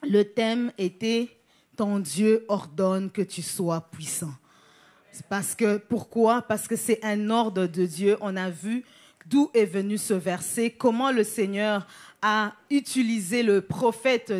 le thème était « Ton Dieu ordonne que tu sois puissant ». Pourquoi? Parce que c'est un ordre de Dieu. On a vu d'où est venu ce verset, comment le Seigneur a utilisé le prophète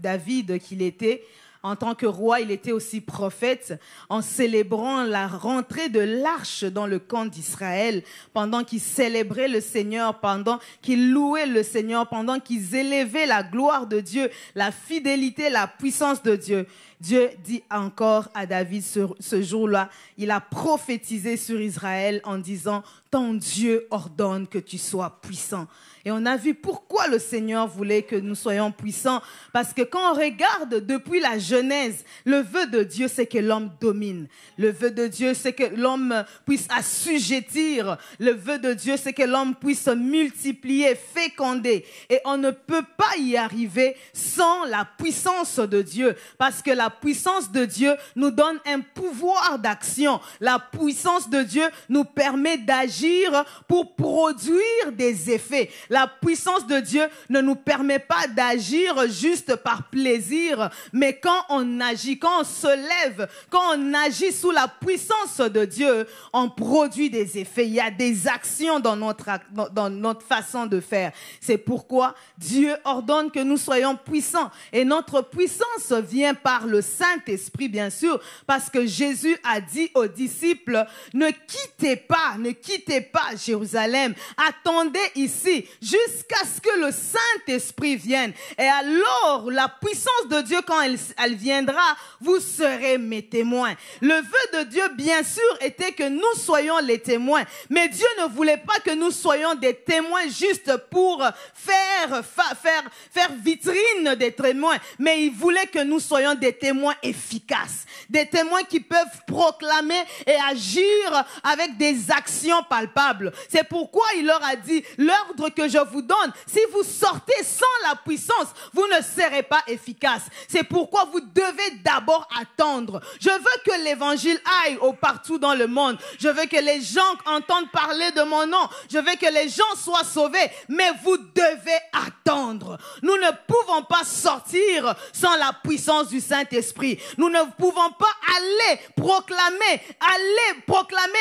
David qu'il était. En tant que roi, il était aussi prophète en célébrant la rentrée de l'arche dans le camp d'Israël, pendant qu'ils célébraient le Seigneur, pendant qu'ils louaient le Seigneur, pendant qu'ils élevaient la gloire de Dieu, la fidélité, la puissance de Dieu. Dieu dit encore à David ce jour-là, il a prophétisé sur Israël en disant « Ton Dieu ordonne que tu sois puissant ». Et on a vu pourquoi le Seigneur voulait que nous soyons puissants. Parce que quand on regarde depuis la Genèse, le vœu de Dieu, c'est que l'homme domine. Le vœu de Dieu, c'est que l'homme puisse assujettir. Le vœu de Dieu, c'est que l'homme puisse multiplier, féconder. Et on ne peut pas y arriver sans la puissance de Dieu. Parce que la puissance de Dieu nous donne un pouvoir d'action. La puissance de Dieu nous permet d'agir pour produire des effets. La puissance de Dieu ne nous permet pas d'agir juste par plaisir, mais quand on agit, quand on se lève, quand on agit sous la puissance de Dieu, on produit des effets. Il y a des actions dans notre façon de faire. C'est pourquoi Dieu ordonne que nous soyons puissants. Et notre puissance vient par le Saint-Esprit, bien sûr, parce que Jésus a dit aux disciples, ne quittez pas Jérusalem, attendez ici, jusqu'à ce que le Saint-Esprit vienne. Et alors, la puissance de Dieu, quand elle viendra, vous serez mes témoins. Le vœu de Dieu, bien sûr, était que nous soyons les témoins. Mais Dieu ne voulait pas que nous soyons des témoins juste pour faire vitrine des témoins. Mais il voulait que nous soyons des témoins efficaces. Des témoins qui peuvent proclamer et agir avec des actions palpables. C'est pourquoi il leur a dit, l'ordre que je vous donne, si vous sortez sans la puissance, vous ne serez pas efficace. C'est pourquoi vous devez d'abord attendre. Je veux que l'évangile aille partout dans le monde. Je veux que les gens entendent parler de mon nom. Je veux que les gens soient sauvés. Mais vous devez attendre. Nous ne pouvons pas sortir sans la puissance du Saint-Esprit. Nous ne pouvons pas aller proclamer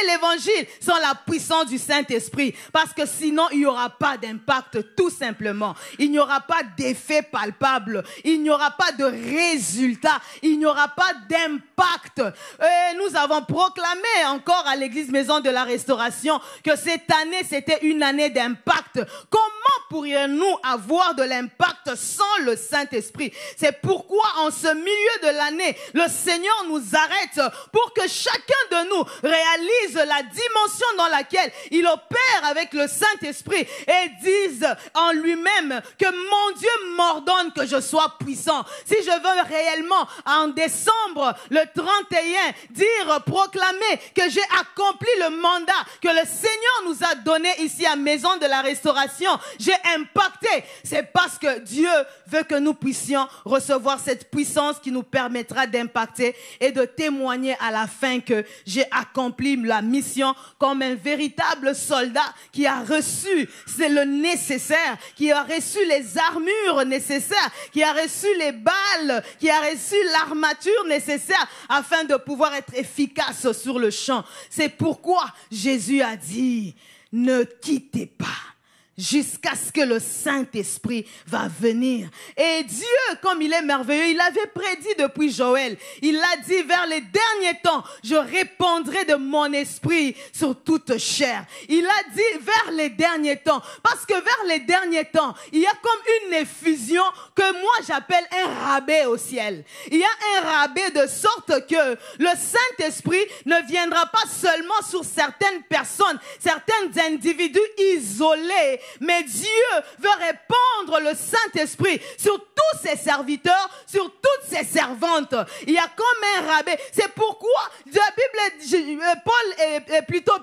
l'évangile sans la puissance du Saint-Esprit. Parce que sinon, il n'y aura pas d'impact, tout simplement. Il n'y aura pas d'effet palpable. Il n'y aura pas de résultat. Il n'y aura pas d'impact. Nous avons proclamé encore à l'église Maison de la Restauration que cette année, c'était une année d'impact. Comment pourrions-nous avoir de l'impact sans le Saint-Esprit? C'est pourquoi en ce milieu de l'année, le Seigneur nous arrête pour que chacun de nous réalise la dimension dans laquelle il opère avec le Saint-Esprit et dise en lui-même que mon Dieu m'ordonne que je sois puissant. Si je veux réellement en décembre le 31 proclamer que j'ai accompli le mandat que le Seigneur nous a donné ici à Maison de la Restauration, j'ai impacté. C'est parce que Dieu veut que nous puissions recevoir cette puissance qui nous permettra d'impacter et de témoigner à la fin que j'ai accompli la mission comme un véritable soldat qui a reçu le nécessaire, qui a reçu les armures nécessaires, qui a reçu les balles, qui a reçu l'armature nécessaire afin de pouvoir être efficace sur le champ. C'est pourquoi Jésus a dit, ne quittez pas jusqu'à ce que le Saint-Esprit va venir. Et Dieu, comme il est merveilleux, il avait prédit depuis Joël. Il a dit, vers les derniers temps, je répandrai de mon esprit sur toute chair. Il a dit, vers les derniers temps. Parce que vers les derniers temps, il y a comme une effusion que moi j'appelle un rabais au ciel. Il y a un rabais de sorte que le Saint-Esprit ne viendra pas seulement sur certaines personnes, certains individus isolés, mais Dieu veut répandre le Saint-Esprit sur tous ses serviteurs, sur toutes ses servantes. Il y a comme un rabais. C'est pourquoi la Bible,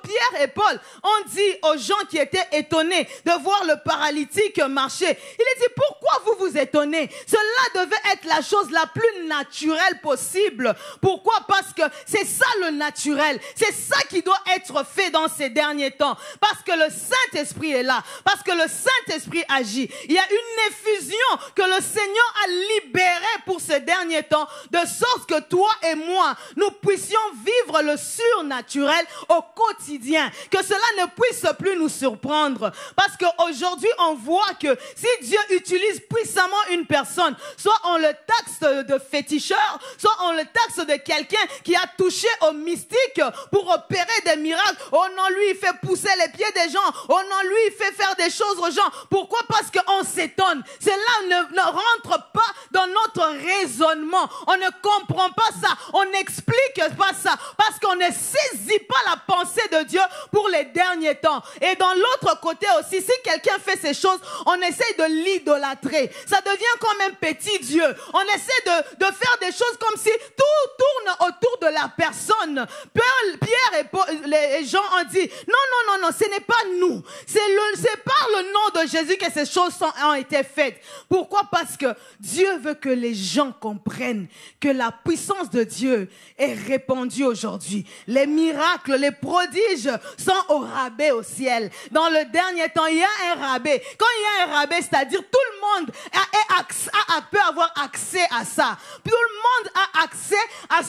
Pierre Pierre et Paul ont dit aux gens qui étaient étonnés de voir le paralytique marcher, il a dit, pourquoi vous vous étonnez? Cela devait être la chose la plus naturelle possible. Pourquoi? Parce que c'est ça le naturel. C'est ça qui doit être fait dans ces derniers temps. Parce que le Saint-Esprit est là. Parce que le Saint-Esprit agit. Il y a une effusion que le Seigneur a libérée pour ces derniers temps, de sorte que toi et moi, nous puissions vivre le surnaturel au quotidien. Que cela ne puisse plus nous surprendre. Parce qu'aujourd'hui, on voit que si Dieu utilise puissamment une personne, soit on le taxe de féticheur, soit on le taxe de quelqu'un qui a touché au mystique pour opérer des miracles. Oh non, lui, il fait pousser les pieds des gens. Oh non, lui, il fait faire des choses aux gens. Pourquoi? Parce qu'on s'étonne. Cela ne rentre pas dans notre raisonnement. On ne comprend pas ça. On n'explique pas ça. Parce qu'on ne saisit pas la pensée de Dieu pour les derniers temps. Et dans l'autre côté aussi, si quelqu'un fait ces choses, on essaie de l'idolâtrer. Ça devient comme un petit Dieu. On essaie de faire des choses comme si tout tourne autour de la personne. Pierre et Paul, les gens ont dit, non, ce n'est pas nous. C'est par le nom de Jésus que ces choses ont été faites. Pourquoi? Parce que Dieu veut que les gens comprennent que la puissance de Dieu est répandue aujourd'hui. Les miracles, les prodiges sont au rabais au ciel. Dans le dernier temps, il y a un rabais. Quand il y a un rabais, c'est-à-dire tout le monde peut avoir accès à ça. Tout le monde a accès à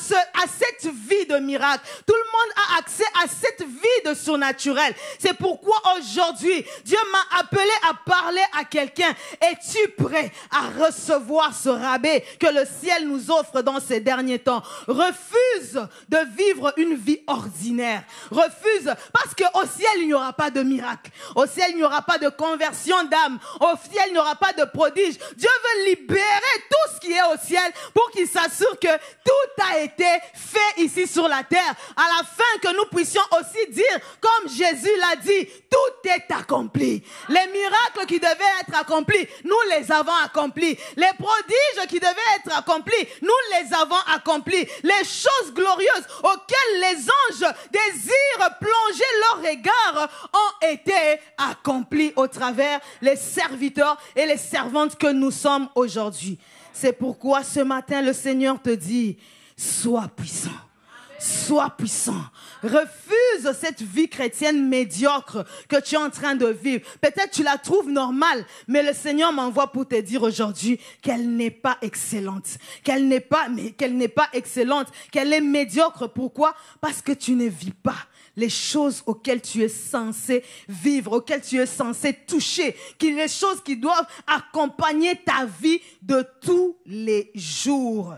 cette vie de miracle. Tout le monde a accès à cette vie de surnaturel. C'est pourquoi aujourd'hui, Dieu m'a appelé à parler à quelqu'un. Es-tu prêt à recevoir ce rabais que le ciel nous offre dans ces derniers temps? Refuse de vivre une vie ordinaire. Refuse, parce qu'au ciel, il n'y aura pas de miracle. Au ciel, il n'y aura pas de conversion d'âme. Au ciel, il n'y aura pas de prodige. Dieu veut libérer tout ce qui est au ciel pour qu'il s'assure que tout a été fait ici sur la terre. À la fin, que nous puissions aussi dire, comme Jésus l'a dit, tout est accompli. Les miracles qui devaient être accomplis, nous les avons accomplis. Les prodiges qui devaient être accomplis, nous les avons accomplis. Les choses glorieuses auxquelles les anges désirent plonger leur regard ont été accomplies au travers les serviteurs et les servantes que nous sommes aujourd'hui. C'est pourquoi ce matin, le Seigneur te dit, sois puissant. Sois puissant. Refuse cette vie chrétienne médiocre que tu es en train de vivre. Peut-être tu la trouves normale, mais le Seigneur m'envoie pour te dire aujourd'hui qu'elle n'est pas excellente. Qu'elle n'est pas excellente, qu'elle est médiocre. Pourquoi? Parce que tu ne vis pas les choses auxquelles tu es censé vivre, auxquelles tu es censé toucher, les choses qui doivent accompagner ta vie de tous les jours.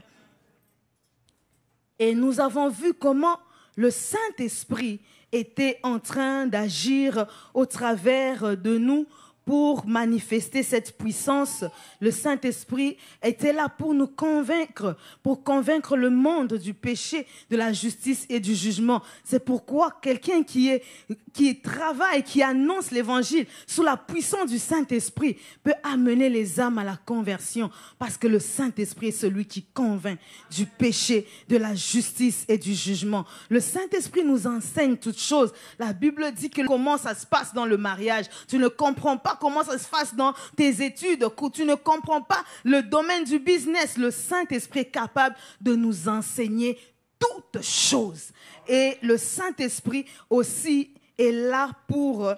Et nous avons vu comment le Saint-Esprit était en train d'agir au travers de nous pour manifester cette puissance. Le Saint-Esprit était là pour nous convaincre, pour convaincre le monde du péché, de la justice et du jugement. C'est pourquoi quelqu'un qui travaille, qui annonce l'évangile sous la puissance du Saint-Esprit peut amener les âmes à la conversion, parce que le Saint-Esprit est celui qui convainc du péché, de la justice et du jugement. Le Saint-Esprit nous enseigne toutes choses. La Bible dit que comment ça se passe dans le mariage. Tu ne comprends pas comment ça se passe dans tes études, tu ne comprends pas le domaine du business. Le Saint-Esprit est capable de nous enseigner toutes choses. Et le Saint-Esprit aussi est là pour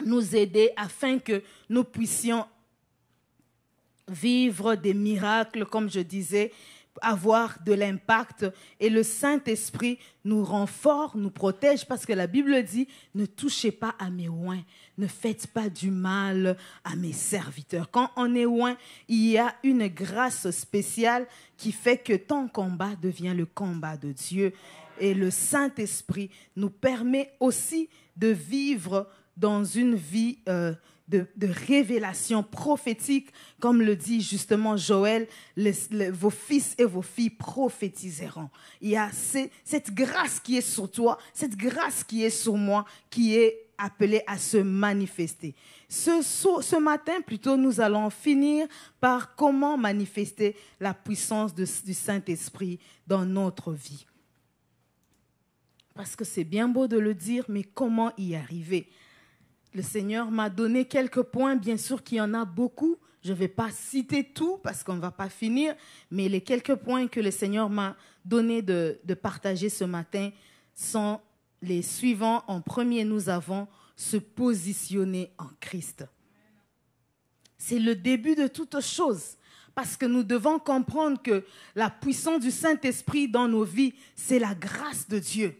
nous aider afin que nous puissions vivre des miracles, comme je disais, avoir de l'impact. Et le Saint-Esprit nous rend forts, nous protège, parce que la Bible dit, ne touchez pas à mes oins, ne faites pas du mal à mes serviteurs. Quand on est oint, il y a une grâce spéciale qui fait que ton combat devient le combat de Dieu. Et le Saint-Esprit nous permet aussi de vivre dans une vie de révélation prophétique, comme le dit justement Joël, vos fils et vos filles prophétiseront. Il y a cette grâce qui est sur toi, cette grâce qui est sur moi, qui est appelée à se manifester. Ce matin, plutôt, nous allons finir par comment manifester la puissance du Saint-Esprit dans notre vie. Parce que c'est bien beau de le dire, mais comment y arriver? Le Seigneur m'a donné quelques points, bien sûr qu'il y en a beaucoup. Je ne vais pas citer tout parce qu'on ne va pas finir, mais les quelques points que le Seigneur m'a donné de partager ce matin sont les suivants. En premier, nous avons se positionner en Christ. C'est le début de toute chose. Parce que nous devons comprendre que la puissance du Saint-Esprit dans nos vies, c'est la grâce de Dieu.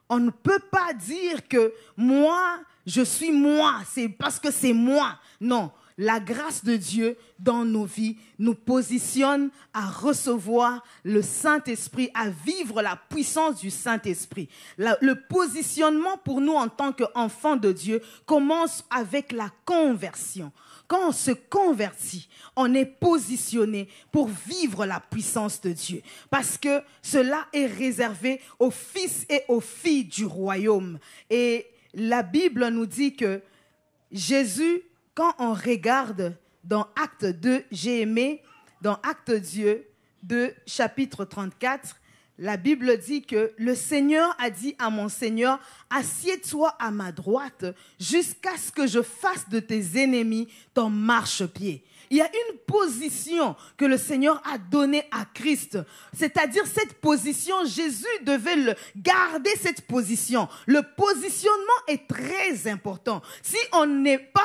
On ne peut pas dire que moi, je suis moi, c'est parce que c'est moi. Non, la grâce de Dieu dans nos vies nous positionne à recevoir le Saint-Esprit, à vivre la puissance du Saint-Esprit. Le positionnement pour nous en tant qu'enfants de Dieu commence avec la conversion. Quand on se convertit, on est positionné pour vivre la puissance de Dieu. Parce que cela est réservé aux fils et aux filles du royaume. Et la Bible nous dit que Jésus, quand on regarde dans Acte 2, j'ai aimé, dans Acte Dieu 2, chapitre 34, la Bible dit que le Seigneur a dit à mon Seigneur, assieds-toi à ma droite jusqu'à ce que je fasse de tes ennemis ton marchepied. Il y a une position que le Seigneur a donnée à Christ. C'est-à-dire cette position, Jésus devait garder cette position. Le positionnement est très important. Si on n'est pas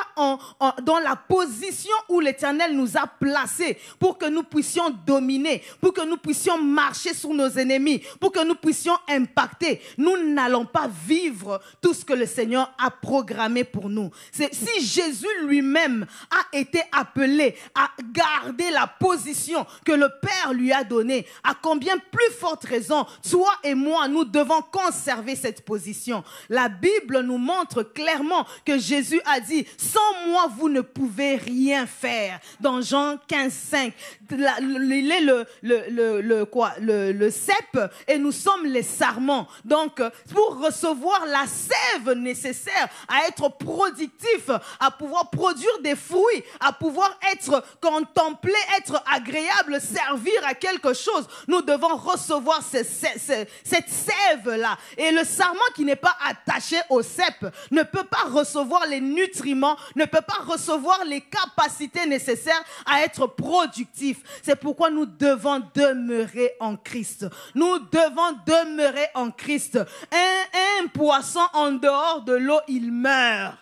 dans la position où l'Éternel nous a placés pour que nous puissions dominer, pour que nous puissions marcher sur nos ennemis, pour que nous puissions impacter, nous n'allons pas vivre tout ce que le Seigneur a programmé pour nous. Si Jésus lui-même a été appelé à garder la position que le Père lui a donnée, à combien plus forte raison, toi et moi, nous devons conserver cette position. La Bible nous montre clairement que Jésus a dit, sans moi, vous ne pouvez rien faire. Dans Jean 15, 5, il est le cep et nous sommes les sarments. Donc, pour recevoir la sève nécessaire à être productif, à pouvoir produire des fruits, à pouvoir être contemplé, être agréable, servir à quelque chose, nous devons recevoir cette sève-là. Et le sarment qui n'est pas attaché au cep ne peut pas recevoir les nutriments, ne peut pas recevoir les capacités nécessaires à être productif. C'est pourquoi nous devons demeurer en Christ. Nous devons demeurer en Christ. Un poisson en dehors de l'eau, il meurt.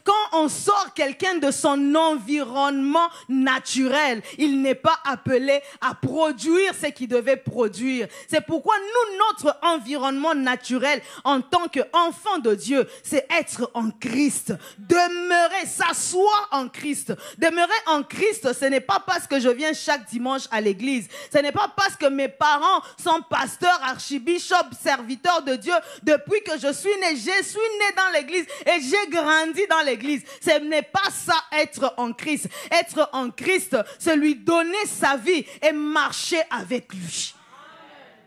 Quand on sort quelqu'un de son environnement naturel, il n'est pas appelé à produire ce qu'il devait produire. C'est pourquoi nous, notre environnement naturel en tant qu'enfant de Dieu, c'est être en Christ. Demeurer, s'asseoir en Christ. Demeurer en Christ, ce n'est pas parce que je viens chaque dimanche à l'église. Ce n'est pas parce que mes parents sont pasteurs, archibishops, serviteurs de Dieu. Depuis que je suis né dans l'église et j'ai grandi dans l'église. Ce n'est pas ça, être en Christ. Être en Christ, c'est lui donner sa vie et marcher avec lui.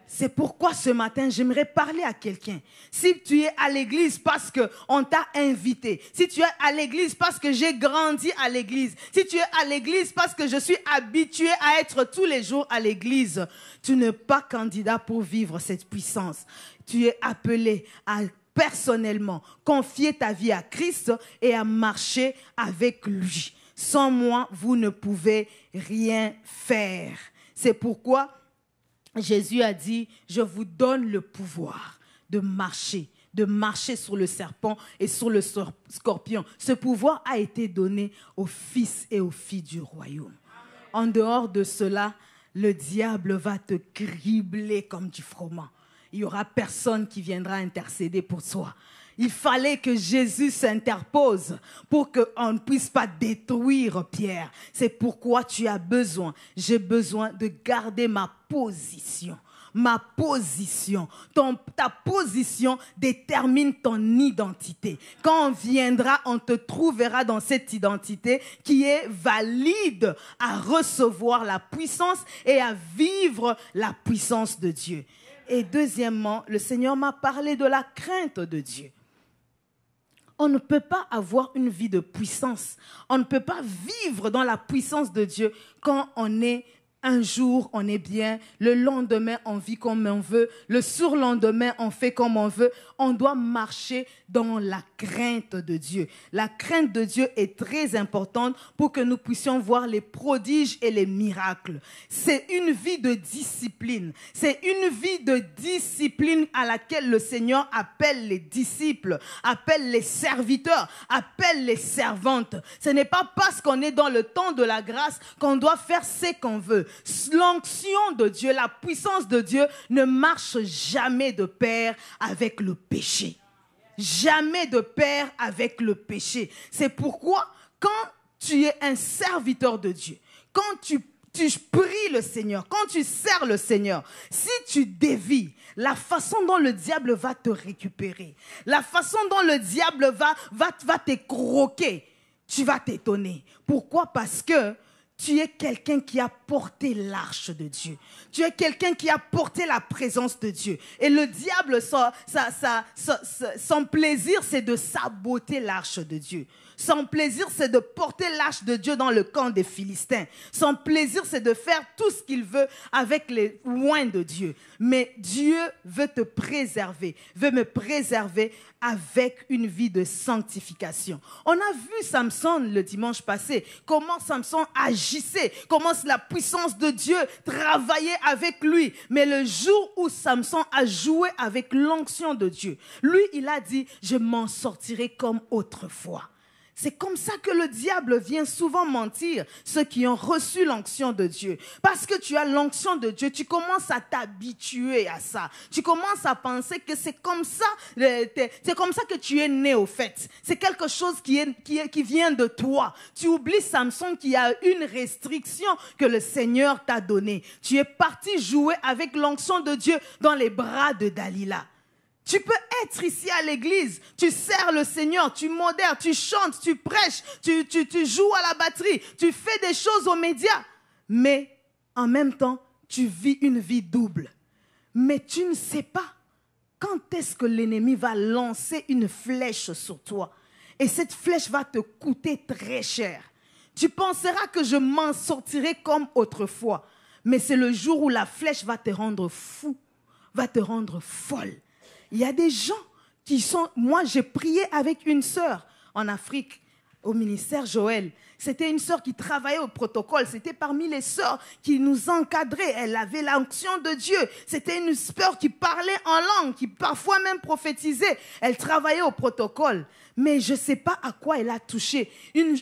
C'est pourquoi ce matin, j'aimerais parler à quelqu'un. Si tu es à l'église parce qu'on t'a invité, si tu es à l'église parce que j'ai grandi à l'église, si tu es à l'église parce que je suis habitué à être tous les jours à l'église, tu n'es pas candidat pour vivre cette puissance. Tu es appelé à personnellement confier ta vie à Christ et à marcher avec lui. Sans moi, vous ne pouvez rien faire. C'est pourquoi Jésus a dit, je vous donne le pouvoir de marcher sur le serpent et sur le scorpion. Ce pouvoir a été donné aux fils et aux filles du royaume. En dehors de cela, le diable va te cribler comme du froment. Il n'y aura personne qui viendra intercéder pour toi. Il fallait que Jésus s'interpose pour qu'on ne puisse pas détruire Pierre. C'est pourquoi j'ai besoin de garder ma position. Ma position. Ta position détermine ton identité. Quand on viendra, on te trouvera dans cette identité qui est valide à recevoir la puissance et à vivre la puissance de Dieu. Et deuxièmement, le Seigneur m'a parlé de la crainte de Dieu. On ne peut pas avoir une vie de puissance. On ne peut pas vivre dans la puissance de Dieu quand on est Un jour, on est bien. Le lendemain, on vit comme on veut. Le surlendemain, on fait comme on veut. On doit marcher dans la crainte de Dieu. La crainte de Dieu est très importante pour que nous puissions voir les prodiges et les miracles. C'est une vie de discipline. C'est une vie de discipline à laquelle le Seigneur appelle les disciples, appelle les serviteurs, appelle les servantes. Ce n'est pas parce qu'on est dans le temps de la grâce qu'on doit faire ce qu'on veut. L'onction de Dieu, la puissance de Dieu ne marche jamais de pair avec le péché. Jamais de pair avec le péché. C'est pourquoi quand tu es un serviteur de Dieu, quand tu pries le Seigneur, quand tu sers le Seigneur, si tu dévies, la façon dont le diable va te récupérer, la façon dont le diable va te croquer, tu vas t'étonner. Pourquoi? Parce que tu es quelqu'un qui a porté l'arche de Dieu. Tu es quelqu'un qui a porté la présence de Dieu. Et le diable, son plaisir, c'est de saboter l'arche de Dieu. Son plaisir, c'est de porter l'arche de Dieu dans le camp des Philistins. Son plaisir, c'est de faire tout ce qu'il veut avec les oins de Dieu. Mais Dieu veut te préserver, veut me préserver avec une vie de sanctification. On a vu Samson le dimanche passé, comment Samson agissait, comment la puissance de Dieu travaillait avec lui. Mais le jour où Samson a joué avec l'onction de Dieu, lui, il a dit, je m'en sortirai comme autrefois. C'est comme ça que le diable vient souvent mentir, ceux qui ont reçu l'onction de Dieu. Parce que tu as l'onction de Dieu, tu commences à t'habituer à ça. Tu commences à penser que c'est comme ça que tu es né au fait. C'est quelque chose qui vient de toi. Tu oublies, Samson, qu'il y a une restriction que le Seigneur t'a donnée. Tu es parti jouer avec l'onction de Dieu dans les bras de Dalila. Tu peux être ici à l'église, tu sers le Seigneur, tu modères, tu chantes, tu prêches, tu joues à la batterie, tu fais des choses aux médias. Mais en même temps, tu vis une vie double. Mais tu ne sais pas quand est-ce que l'ennemi va lancer une flèche sur toi. Et cette flèche va te coûter très cher. Tu penseras que je m'en sortirai comme autrefois. Mais c'est le jour où la flèche va te rendre fou, va te rendre folle. Il y a des gens qui sont... Moi, j'ai prié avec une sœur en Afrique, au ministère Joël. C'était une sœur qui travaillait au protocole. C'était parmi les sœurs qui nous encadraient. Elle avait l'onction de Dieu. C'était une sœur qui parlait en langue, qui parfois même prophétisait. Elle travaillait au protocole. Mais je ne sais pas à quoi elle a touché.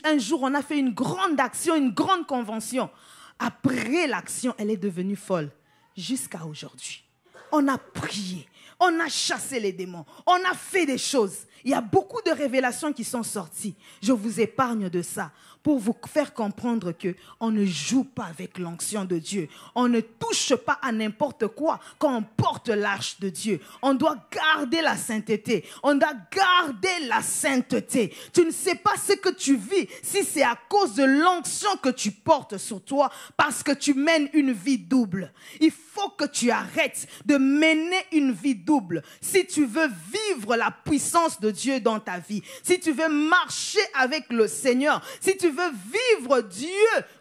Un jour, on a fait une grande action, une grande convention. Après l'action, elle est devenue folle. Jusqu'à aujourd'hui. On a prié. On a chassé les démons. On a fait des choses. Il y a beaucoup de révélations qui sont sorties. Je vous épargne de ça pour vous faire comprendre qu'on ne joue pas avec l'onction de Dieu. On ne touche pas à n'importe quoi quand on porte l'arche de Dieu. On doit garder la sainteté. On doit garder la sainteté. Tu ne sais pas ce que tu vis si c'est à cause de l'onction que tu portes sur toi parce que tu mènes une vie double. Il faut que tu arrêtes de mener une vie double. Si tu veux vivre la puissance de Dieu dans ta vie, si tu veux marcher avec le Seigneur, si tu veux vivre Dieu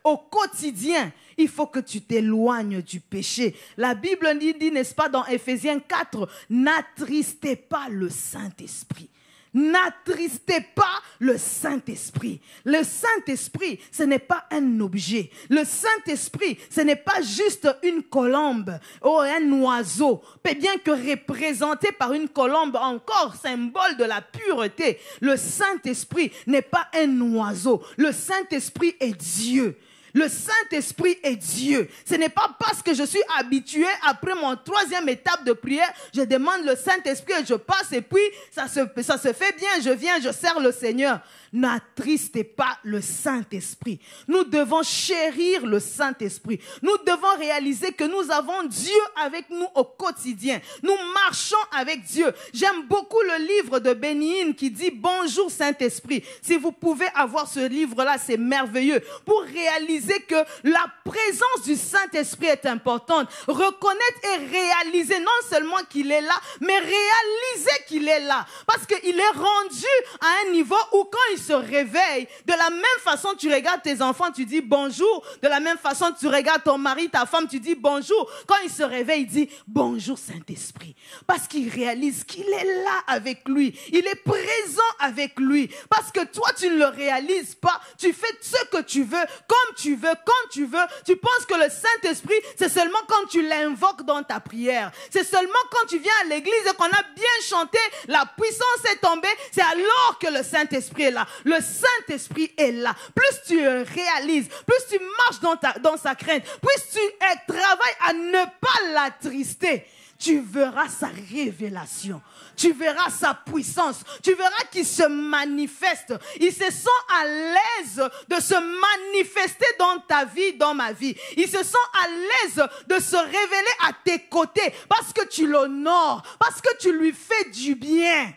au quotidien, il faut que tu t'éloignes du péché. La Bible dit, n'est-ce pas, dans Éphésiens 4, n'attristez pas le Saint-Esprit. N'attristez pas le Saint-Esprit. Le Saint-Esprit, ce n'est pas un objet. Le Saint-Esprit, ce n'est pas juste une colombe ou un oiseau, bien que représenté par une colombe, encore symbole de la pureté. Le Saint-Esprit n'est pas un oiseau. Le Saint-Esprit est Dieu. Le Saint-Esprit est Dieu. Ce n'est pas parce que je suis habitué, après mon 3e étape de prière, je demande le Saint-Esprit et je passe et puis ça se fait bien, je viens, je sers le Seigneur. N'attristez pas le Saint-Esprit. Nous devons chérir le Saint-Esprit. Nous devons réaliser que nous avons Dieu avec nous au quotidien. Nous marchons avec Dieu. J'aime beaucoup le livre de Béni-Hinn qui dit « Bonjour Saint-Esprit ». Si vous pouvez avoir ce livre-là, c'est merveilleux. Pour réaliser que la présence du Saint-Esprit est importante. Reconnaître et réaliser non seulement qu'il est là, mais réaliser qu'il est là. Parce parce qu'il est rendu à un niveau où quand il se réveille, de la même façon tu regardes tes enfants, tu dis bonjour. De la même façon tu regardes ton mari, ta femme, tu dis bonjour. Quand il se réveille, il dit bonjour Saint-Esprit. Parce qu'il réalise qu'il est là avec lui. Il est présent avec lui. Parce que toi, tu ne le réalises pas. Tu fais ce que tu veux, comme tu veux, quand tu veux. Tu penses que le Saint-Esprit, c'est seulement quand tu l'invoques dans ta prière. C'est seulement quand tu viens à l'église et qu'on a bien chanté, la puissance est tombée. C'est alors que le Saint-Esprit est là. Le Saint-Esprit est là. Plus tu réalises, plus tu marches dans sa crainte, plus tu travailles à ne pas l'attrister, tu verras sa révélation. Tu verras sa puissance. Tu verras qu'il se manifeste. Il se sent à l'aise de se manifester dans ta vie, dans ma vie. Il se sent à l'aise de se révéler à tes côtés parce que tu l'honores, parce que tu lui fais du bien.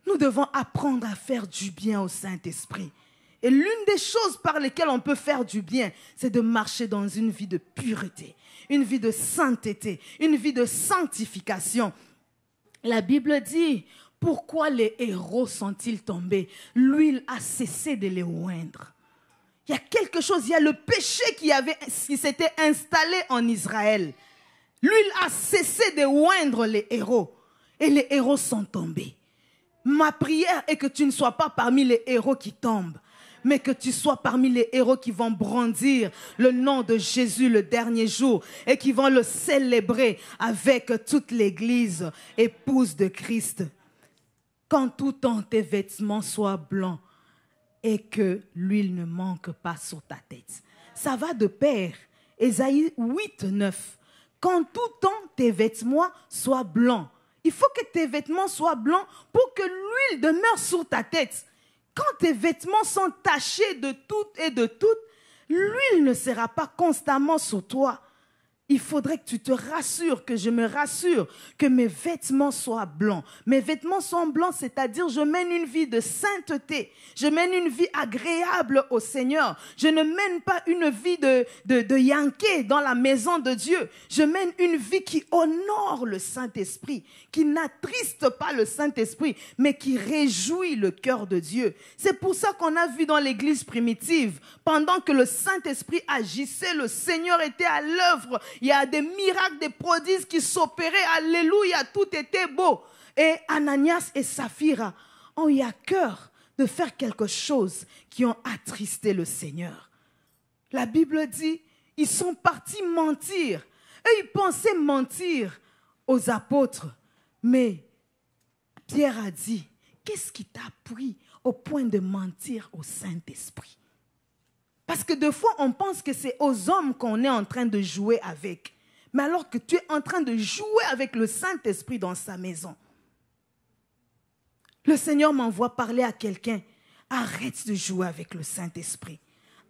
Nous devons apprendre à faire du bien au Saint-Esprit. Et l'une des choses par lesquelles on peut faire du bien, c'est de marcher dans une vie de pureté, une vie de sainteté, une vie de sanctification. La Bible dit, pourquoi les héros sont-ils tombés? L'huile a cessé de les oindre. Il y a quelque chose, il y a le péché qui s'était installé en Israël. L'huile a cessé de oindre les héros et les héros sont tombés. Ma prière est que tu ne sois pas parmi les héros qui tombent, mais que tu sois parmi les héros qui vont brandir le nom de Jésus le dernier jour et qui vont le célébrer avec toute l'église, épouse de Christ. Quand tout temps tes vêtements soient blancs et que l'huile ne manque pas sur ta tête. Ça va de pair. Ésaïe 8, 9. Quand tout temps tes vêtements soient blancs. Il faut que tes vêtements soient blancs pour que l'huile demeure sur ta tête. Quand tes vêtements sont tachés de tout et de tout, l'huile ne sera pas constamment sur toi. Il faudrait que tu te rassures, que je me rassure, que mes vêtements soient blancs. Mes vêtements sont blancs, c'est-à-dire je mène une vie de sainteté. Je mène une vie agréable au Seigneur. Je ne mène pas une vie de yanké dans la maison de Dieu. Je mène une vie qui honore le Saint-Esprit, qui n'attriste pas le Saint-Esprit, mais qui réjouit le cœur de Dieu. C'est pour ça qu'on a vu dans l'église primitive, pendant que le Saint-Esprit agissait, le Seigneur était à l'œuvre. Il y a des miracles, des prodiges qui s'opéraient. Alléluia, tout était beau. Et Ananias et Saphira ont eu à cœur de faire quelque chose qui ont attristé le Seigneur. La Bible dit, ils sont partis mentir. Et ils pensaient mentir aux apôtres. Mais Pierre a dit, qu'est-ce qui t'a pris au point de mentir au Saint-Esprit? Parce que des fois, on pense que c'est aux hommes qu'on est en train de jouer avec. Mais alors que tu es en train de jouer avec le Saint-Esprit dans sa maison. Le Seigneur m'envoie parler à quelqu'un. Arrête de jouer avec le Saint-Esprit.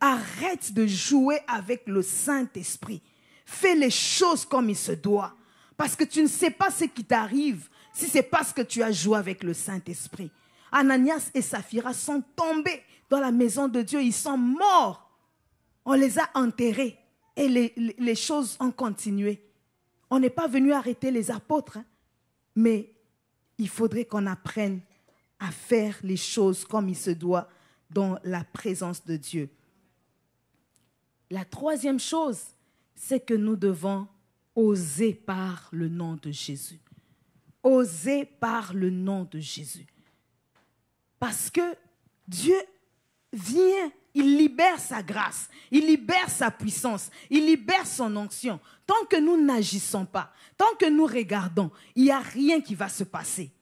Arrête de jouer avec le Saint-Esprit. Fais les choses comme il se doit. Parce que tu ne sais pas ce qui t'arrive si ce n'est parce que tu as joué avec le Saint-Esprit. Ananias et Saphira sont tombés dans la maison de Dieu. Ils sont morts. On les a enterrés et les choses ont continué. On n'est pas venu arrêter les apôtres, hein, mais il faudrait qu'on apprenne à faire les choses comme il se doit dans la présence de Dieu. La troisième chose, c'est que nous devons oser par le nom de Jésus. Oser par le nom de Jésus. Parce que Dieu vient, il libère sa grâce, il libère sa puissance, il libère son onction. Tant que nous n'agissons pas, tant que nous regardons, il n'y a rien qui va se passer.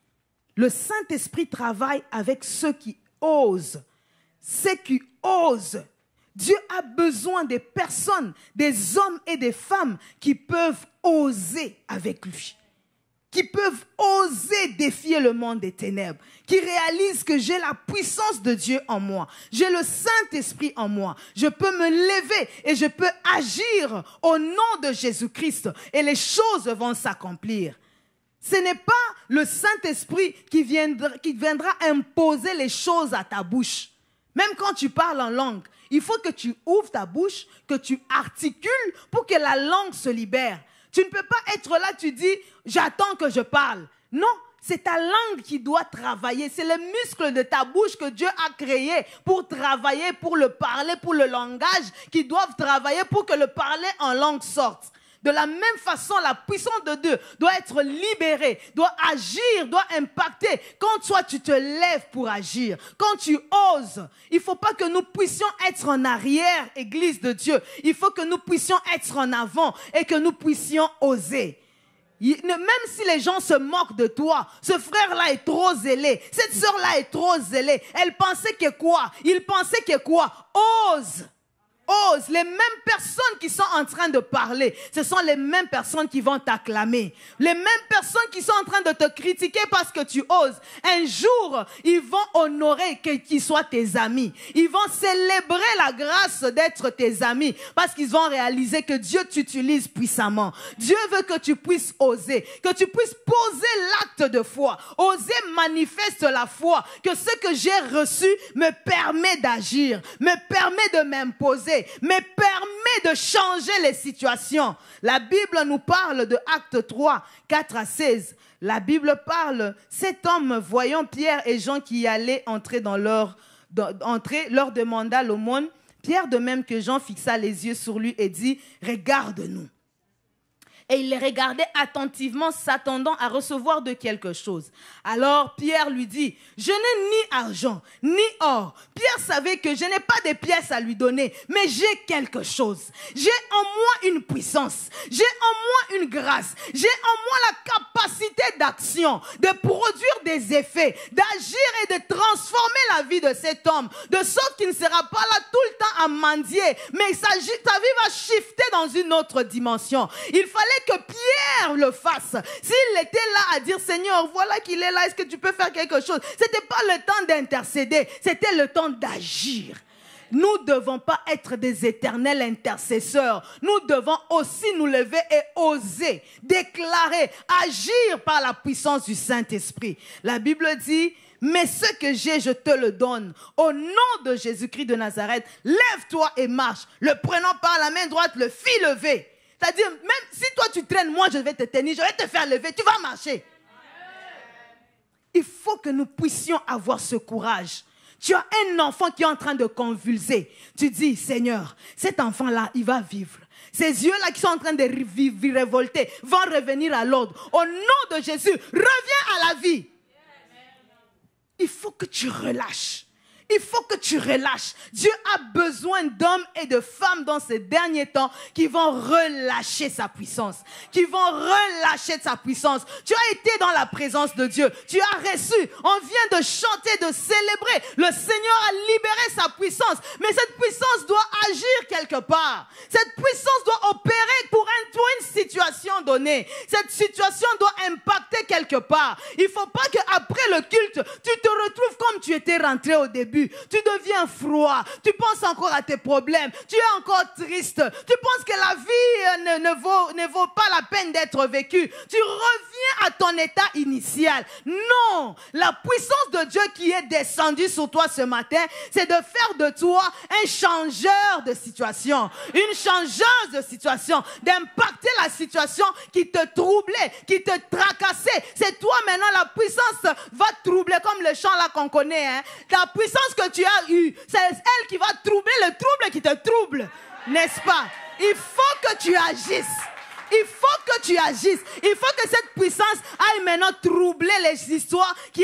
Le Saint-Esprit travaille avec ceux qui osent. Ceux qui osent. Dieu a besoin des personnes, des hommes et des femmes qui peuvent oser avec lui. Qui peuvent oser défier le monde des ténèbres, qui réalisent que j'ai la puissance de Dieu en moi, j'ai le Saint-Esprit en moi, je peux me lever et je peux agir au nom de Jésus-Christ et les choses vont s'accomplir. Ce n'est pas le Saint-Esprit qui viendra imposer les choses à ta bouche. Même quand tu parles en langue, il faut que tu ouvres ta bouche, que tu articules pour que la langue se libère. Tu ne peux pas être là, tu dis, j'attends que je parle. Non, c'est ta langue qui doit travailler. C'est le muscle de ta bouche que Dieu a créé pour travailler, pour le parler, pour le langage, qui doivent travailler pour que le parler en langue sorte. De la même façon, la puissance de Dieu doit être libérée, doit agir, doit impacter. Quand toi, tu te lèves pour agir, quand tu oses, il ne faut pas que nous puissions être en arrière, Église de Dieu. Il faut que nous puissions être en avant et que nous puissions oser. Même si les gens se moquent de toi, ce frère-là est trop zélé, cette sœur-là est trop zélée, elle pensait que quoi? Il pensait que quoi? Ose! Ose, les mêmes personnes qui sont en train de parler, ce sont les mêmes personnes qui vont t'acclamer. Les mêmes personnes qui sont en train de te critiquer parce que tu oses. Un jour, ils vont honorer qu'ils soient tes amis. Ils vont célébrer la grâce d'être tes amis parce qu'ils vont réaliser que Dieu t'utilise puissamment. Dieu veut que tu puisses oser, que tu puisses poser l'acte de foi. Oser manifeste la foi, que ce que j'ai reçu me permet d'agir, me permet de m'imposer, mais permet de changer les situations. La Bible nous parle de Actes 3, 4 à 16. La Bible parle, cet homme, voyant Pierre et Jean qui allaient entrer leur demanda l'aumône. Pierre, de même que Jean, fixa les yeux sur lui et dit, « Regarde-nous ». Et il les regardait attentivement, s'attendant à recevoir de quelque chose. Alors Pierre lui dit, « Je n'ai ni argent, ni or. » Pierre savait que je n'ai pas de pièces à lui donner, mais j'ai quelque chose. J'ai en moi une puissance, j'ai en moi une grâce, j'ai en moi la capacité d'action, de produire des effets, d'agir et de transformer la vie de cet homme, de sorte qu'il ne sera pas là tout le temps à mendier, mais sa vie va shifter dans une autre dimension. Il fallait que Pierre le fasse. S'il était là à dire, Seigneur, voilà qu'il est là, est-ce que tu peux faire quelque chose? Ce n'était pas le temps d'intercéder, c'était le temps d'agir. Nous ne devons pas être des éternels intercesseurs. Nous devons aussi nous lever et oser, déclarer, agir par la puissance du Saint-Esprit. La Bible dit, mais ce que j'ai, je te le donne. Au nom de Jésus-Christ de Nazareth, lève-toi et marche. Le prenant par la main droite, le fit lever. C'est-à-dire, même si toi tu traînes, moi je vais te tenir, je vais te faire lever, tu vas marcher. Il faut que nous puissions avoir ce courage. Tu as un enfant qui est en train de convulser. Tu dis, Seigneur, cet enfant-là, il va vivre. Ces yeux-là qui sont en train de révolter vont revenir à l'ordre. Au nom de Jésus, reviens à la vie. Il faut que tu relâches. Il faut que tu relâches. Dieu a besoin d'hommes et de femmes dans ces derniers temps qui vont relâcher sa puissance. Qui vont relâcher sa puissance. Tu as été dans la présence de Dieu. Tu as reçu. On vient de chanter, de célébrer. Le Seigneur a libéré sa puissance. Mais cette puissance doit agir quelque part. Cette puissance doit opérer pour une situation donnée. Cette situation doit impacter quelque part. Il ne faut pas qu'après le culte, tu te retrouves comme tu étais rentré au début. Tu deviens froid, tu penses encore à tes problèmes, tu es encore triste, tu penses que la vie ne vaut pas la peine d'être vécue. Tu reviens à ton état initial. Non, la puissance de Dieu qui est descendue sur toi ce matin, c'est de faire de toi un changeur de situation, une changeuse de situation, d'impacter la situation qui te troublait, qui te tracassait. C'est toi maintenant, la puissance va troubler comme le chant là qu'on connaît. Hein. La puissance que tu as eue, c'est elle qui va troubler le trouble qui te trouble. N'est-ce pas? Il faut que tu agisses. Il faut que tu agisses. Il faut que cette puissance aille maintenant troubler les histoires qui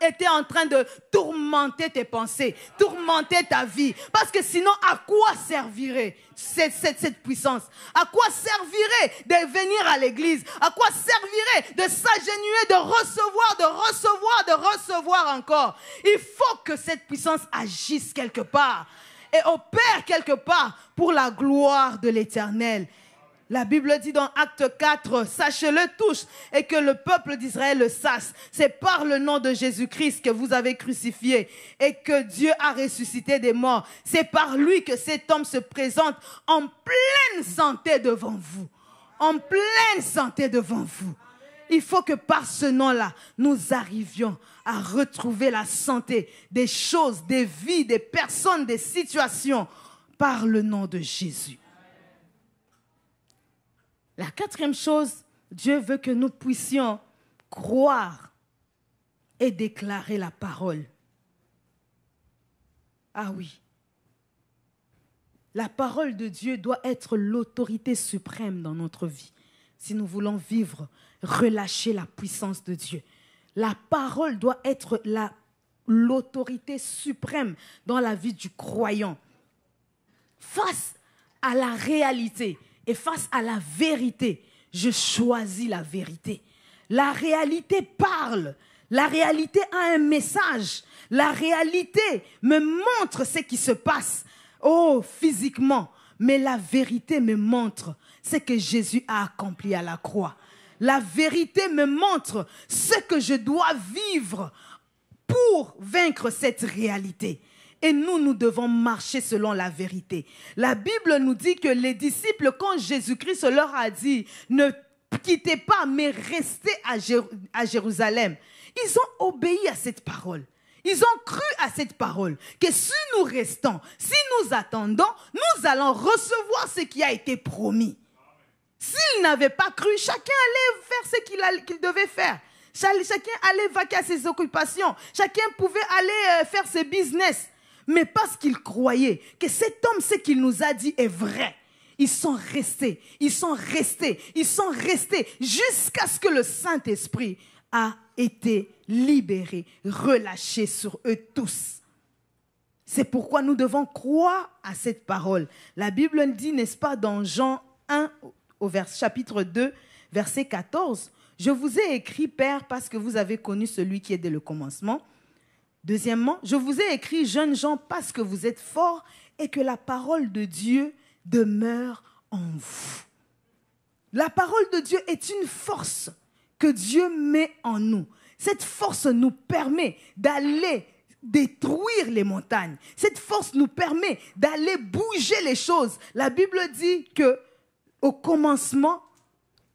étaient en train de tourmenter tes pensées, tourmenter ta vie. Parce que sinon, à quoi servirait cette puissance? À quoi servirait de venir à l'église? À quoi servirait de s'agenouiller, de recevoir encore? Il faut que cette puissance agisse quelque part et opère quelque part pour la gloire de l'Éternel. La Bible dit dans Acte 4, sachez-le tous et que le peuple d'Israël le sache. C'est par le nom de Jésus-Christ que vous avez crucifié et que Dieu a ressuscité des morts. C'est par lui que cet homme se présente en pleine santé devant vous. En pleine santé devant vous. Il faut que par ce nom-là, nous arrivions à retrouver la santé des choses, des vies, des personnes, des situations par le nom de Jésus. La quatrième chose, Dieu veut que nous puissions croire et déclarer la parole. Ah oui. La parole de Dieu doit être l'autorité suprême dans notre vie. Si nous voulons vivre, relâcher la puissance de Dieu. La parole doit être l'autorité suprême dans la vie du croyant. Face à la réalité et face à la vérité, je choisis la vérité. La réalité parle. La réalité a un message. La réalité me montre ce qui se passe. Oh, physiquement. Mais la vérité me montre ce que Jésus a accompli à la croix. La vérité me montre ce que je dois vivre pour vaincre cette réalité. Et nous devons marcher selon la vérité. La Bible nous dit que les disciples, quand Jésus-Christ leur a dit « Ne quittez pas, mais restez à Jérusalem », ils ont obéi à cette parole. Ils ont cru à cette parole, que si nous restons, si nous attendons, nous allons recevoir ce qui a été promis. S'ils n'avaient pas cru, chacun allait faire ce qu'il devait faire. Chacun allait vaquer à ses occupations. Chacun pouvait aller faire ses business. Mais parce qu'ils croyaient que cet homme, ce qu'il nous a dit est vrai. Ils sont restés, ils sont restés, ils sont restés jusqu'à ce que le Saint-Esprit a été libéré, relâché sur eux tous. C'est pourquoi nous devons croire à cette parole. La Bible dit, n'est-ce pas, dans Jean 1, chapitre 2, verset 14, « Je vous ai écrit, Père, parce que vous avez connu celui qui est dès le commencement. Deuxièmement, je vous ai écrit, jeunes gens, parce que vous êtes forts et que la parole de Dieu demeure en vous. » La parole de Dieu est une force que Dieu met en nous. Cette force nous permet d'aller détruire les montagnes. Cette force nous permet d'aller bouger les choses. La Bible dit que au commencement,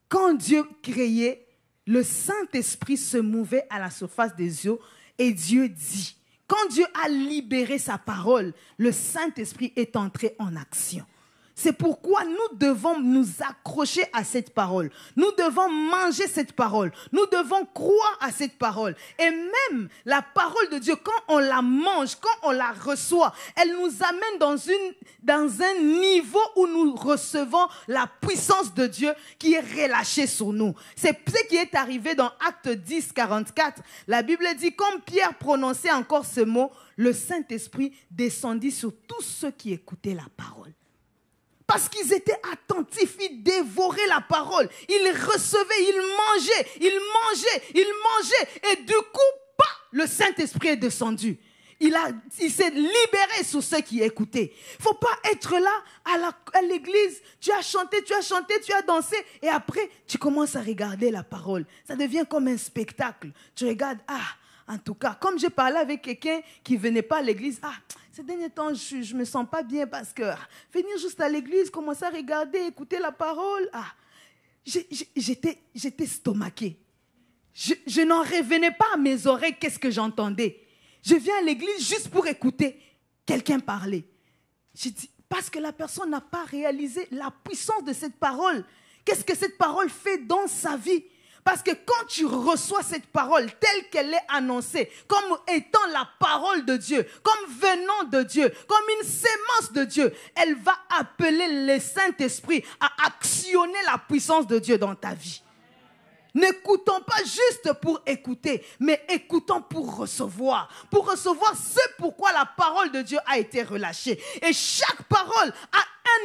quand Dieu créait, le Saint-Esprit se mouvait à la surface des eaux et Dieu dit, quand Dieu a libéré sa parole, le Saint-Esprit est entré en action. C'est pourquoi nous devons nous accrocher à cette parole. Nous devons manger cette parole. Nous devons croire à cette parole. Et même la parole de Dieu, quand on la mange, quand on la reçoit, elle nous amène dans un niveau où nous recevons la puissance de Dieu qui est relâchée sur nous. C'est ce qui est arrivé dans Actes 10, 44. La Bible dit, comme Pierre prononçait encore ce mot, le Saint-Esprit descendit sur tous ceux qui écoutaient la parole. Parce qu'ils étaient attentifs, ils dévoraient la parole, ils recevaient, ils mangeaient. Et du coup, le Saint-Esprit est descendu. Il s'est libéré sur ceux qui écoutaient. Il ne faut pas être là à l'église, tu as chanté, tu as dansé, et après, tu commences à regarder la parole. Ça devient comme un spectacle. Tu regardes, en tout cas, comme j'ai parlé avec quelqu'un qui ne venait pas à l'église, ces derniers temps, je ne me sens pas bien parce que venir juste à l'église, commencer à regarder, écouter la parole, j'étais stomaquée. Je n'en revenais pas à mes oreilles, qu'est-ce que j'entendais. Je viens à l'église juste pour écouter quelqu'un parler. J'ai dit, parce que la personne n'a pas réalisé la puissance de cette parole. Qu'est-ce que cette parole fait dans sa vie? Parce que quand tu reçois cette parole telle qu'elle est annoncée, comme étant la parole de Dieu, comme venant de Dieu, comme une sémence de Dieu, elle va appeler le Saint-Esprit à actionner la puissance de Dieu dans ta vie. N'écoutons pas juste pour écouter, mais écoutons pour recevoir. Pour recevoir ce pourquoi la parole de Dieu a été relâchée. Et chaque parole a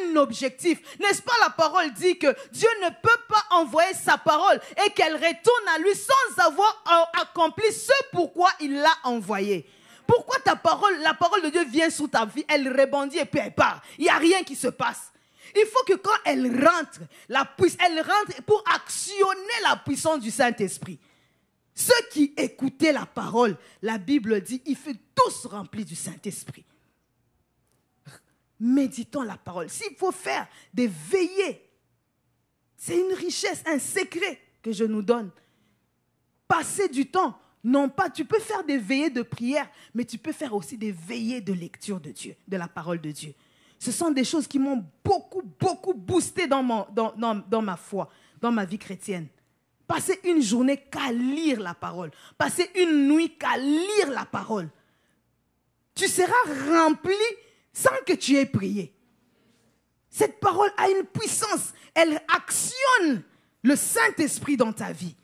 un objectif. N'est-ce pas, la parole dit que Dieu ne peut pas envoyer sa parole et qu'elle retourne à lui sans avoir accompli ce pourquoi il l'a envoyée. Pourquoi la parole de Dieu vient sous ta vie, elle rebondit et puis elle part. Il n'y a rien qui se passe. Il faut que quand elle rentre pour actionner la puissance du Saint-Esprit. Ceux qui écoutaient la parole, la Bible dit, ils furent tous remplis du Saint-Esprit. Méditons la parole. S'il faut faire des veillées, c'est une richesse, un secret que je nous donne. Passer du temps, non pas, tu peux faire des veillées de prière, mais tu peux faire aussi des veillées de lecture de Dieu, de la parole de Dieu. Ce sont des choses qui m'ont beaucoup boosté dans ma foi, dans ma vie chrétienne. Passer une journée qu'à lire la parole. Passer une nuit qu'à lire la parole. Tu seras rempli sans que tu aies prié. Cette parole a une puissance. Elle actionne le Saint-Esprit dans ta vie.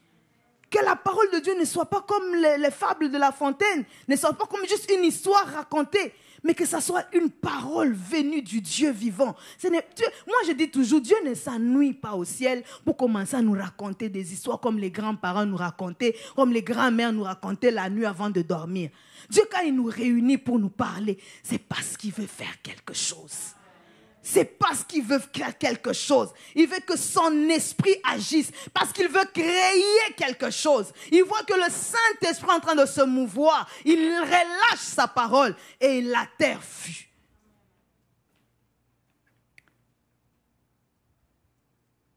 Que la parole de Dieu ne soit pas comme les fables de La Fontaine, ne soit pas comme juste une histoire racontée, mais que ça soit une parole venue du Dieu vivant. Moi, je dis toujours, Dieu ne s'ennuie pas au ciel pour commencer à nous raconter des histoires comme les grands-parents nous racontaient, comme les grands-mères nous racontaient la nuit avant de dormir. Dieu, quand il nous réunit pour nous parler, c'est parce qu'il veut faire quelque chose. C'est parce qu'il veut faire quelque chose. Il veut que son esprit agisse. Parce qu'il veut créer quelque chose. Il voit que le Saint-Esprit est en train de se mouvoir. Il relâche sa parole et la terre fut.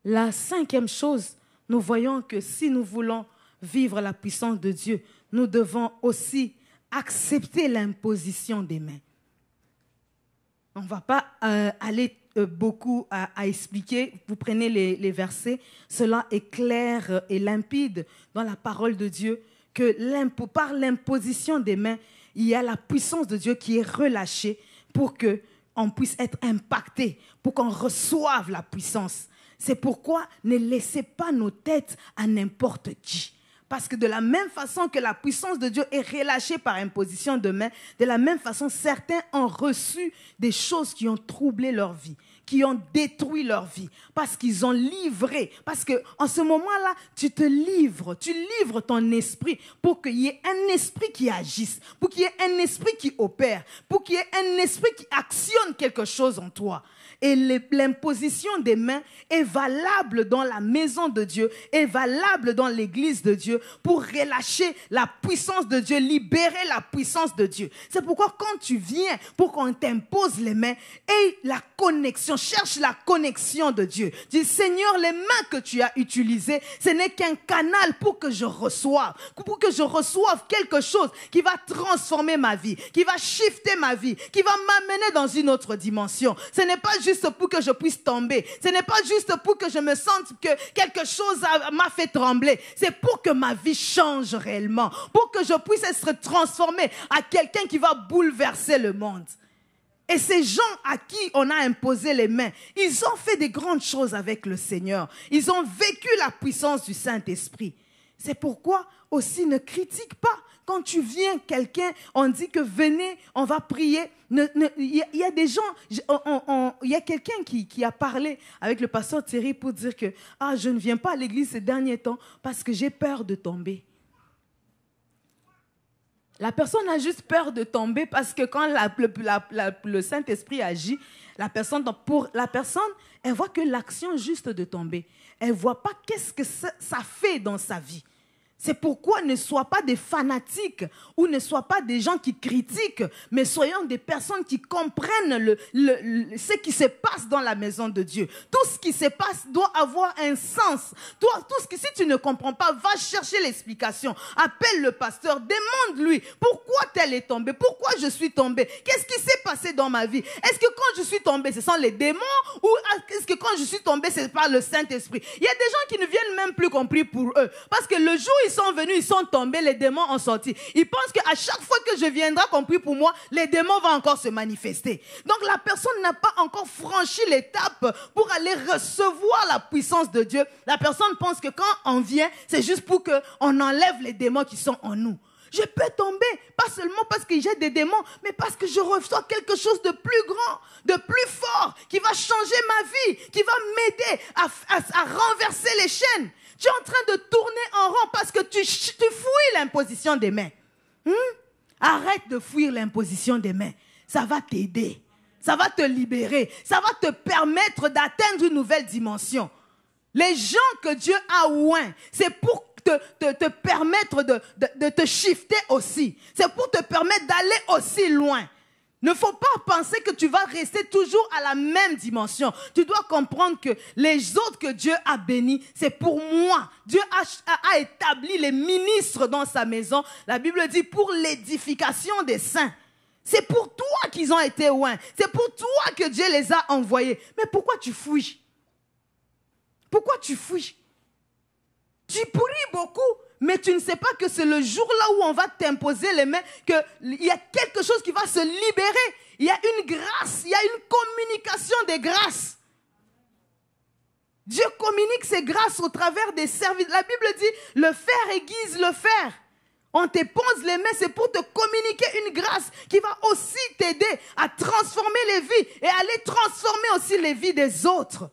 La 5e chose, nous voyons que si nous voulons vivre la puissance de Dieu, nous devons aussi accepter l'imposition des mains. On ne va pas aller beaucoup à expliquer. Vous prenez les versets. Cela est clair et limpide dans la parole de Dieu que par l'imposition des mains, il y a la puissance de Dieu qui est relâchée pour qu'on puisse être impacté, pour qu'on reçoive la puissance. C'est pourquoi ne laissez pas nos têtes à n'importe qui. Parce que de la même façon que la puissance de Dieu est relâchée par imposition de main, de la même façon, certains ont reçu des choses qui ont troublé leur vie, qui ont détruit leur vie, parce qu'ils ont livré. Parce qu'en ce moment-là, tu livres ton esprit pour qu'il y ait un esprit qui agisse, pour qu'il y ait un esprit qui opère, pour qu'il y ait un esprit qui actionne quelque chose en toi. Et l'imposition des mains est valable dans la maison de Dieu, est valable dans l'église de Dieu pour relâcher la puissance de Dieu, libérer la puissance de Dieu. C'est pourquoi quand tu viens pour qu'on t'impose les mains, et la connexion, cherche la connexion de Dieu. Dis, Seigneur, les mains que tu as utilisées, ce n'est qu'un canal pour que je reçoive quelque chose qui va transformer ma vie, qui va shifter ma vie, qui va m'amener dans une autre dimension. Ce n'est pas juste pour que je puisse tomber. Ce n'est pas juste pour que je me sente que quelque chose m'a fait trembler. C'est pour que ma vie change réellement. Pour que je puisse être transformé à quelqu'un qui va bouleverser le monde. Et ces gens à qui on a imposé les mains, ils ont fait des grandes choses avec le Seigneur. Ils ont vécu la puissance du Saint-Esprit. C'est pourquoi aussi ne critique pas. Quand tu viens, quelqu'un, on dit que venez, on va prier. Il y a des gens, il y a quelqu'un qui a parlé avec le pasteur Thierry pour dire que je ne viens pas à l'église ces derniers temps parce que j'ai peur de tomber. La personne a juste peur de tomber parce que quand le Saint-Esprit agit, la personne, elle voit que l'action juste de tomber. Elle ne voit pas qu'est-ce que ça fait dans sa vie. C'est pourquoi ne sois pas des fanatiques ou ne sois pas des gens qui critiquent, mais soyons des personnes qui comprennent ce qui se passe dans la maison de Dieu. Tout ce qui se passe doit avoir un sens. Si tu ne comprends pas, va chercher l'explication. Appelle le pasteur, demande-lui pourquoi tel est tombé, pourquoi je suis tombé, qu'est-ce qui s'est passé dans ma vie. Est-ce que quand je suis tombé, ce sont les démons ou est-ce que quand je suis tombé, c'est par le Saint-Esprit? Il y a des gens qui ne viennent même plus compris pour eux parce que le jour où ils sont venus, ils sont tombés, les démons ont sorti. Ils pensent qu'à chaque fois que je viendrai compris pour moi, les démons vont encore se manifester. Donc la personne n'a pas encore franchi l'étape pour aller recevoir la puissance de Dieu. La personne pense que quand on vient, c'est juste pour qu'on enlève les démons qui sont en nous. Je peux tomber, pas seulement parce que j'ai des démons, mais parce que je reçois quelque chose de plus grand, de plus fort, qui va changer ma vie, qui va m'aider à renverser les chaînes. Tu es en train de tourner en rond parce que tu fouilles l'imposition des mains. Arrête de fuir l'imposition des mains. Ça va t'aider. Ça va te libérer. Ça va te permettre d'atteindre une nouvelle dimension. Les gens que Dieu a oints, c'est pour te permettre de te shifter aussi. C'est pour te permettre d'aller aussi loin. Il ne faut pas penser que tu vas rester toujours à la même dimension. Tu dois comprendre que les autres que Dieu a bénis, c'est pour moi. Dieu a établi les ministres dans sa maison. La Bible dit pour l'édification des saints. C'est pour toi qu'ils ont été loin. C'est pour toi que Dieu les a envoyés. Mais pourquoi tu fuis? Pourquoi tu fuis? Tu pries beaucoup, mais tu ne sais pas que c'est le jour-là où on va t'imposer les mains, qu'il y a quelque chose qui va se libérer. Il y a une grâce, il y a une communication des grâces. Dieu communique ses grâces au travers des services. La Bible dit, le fer aiguise le fer. On te pose les mains, c'est pour te communiquer une grâce qui va aussi t'aider à transformer les vies et à aller transformer aussi les vies des autres.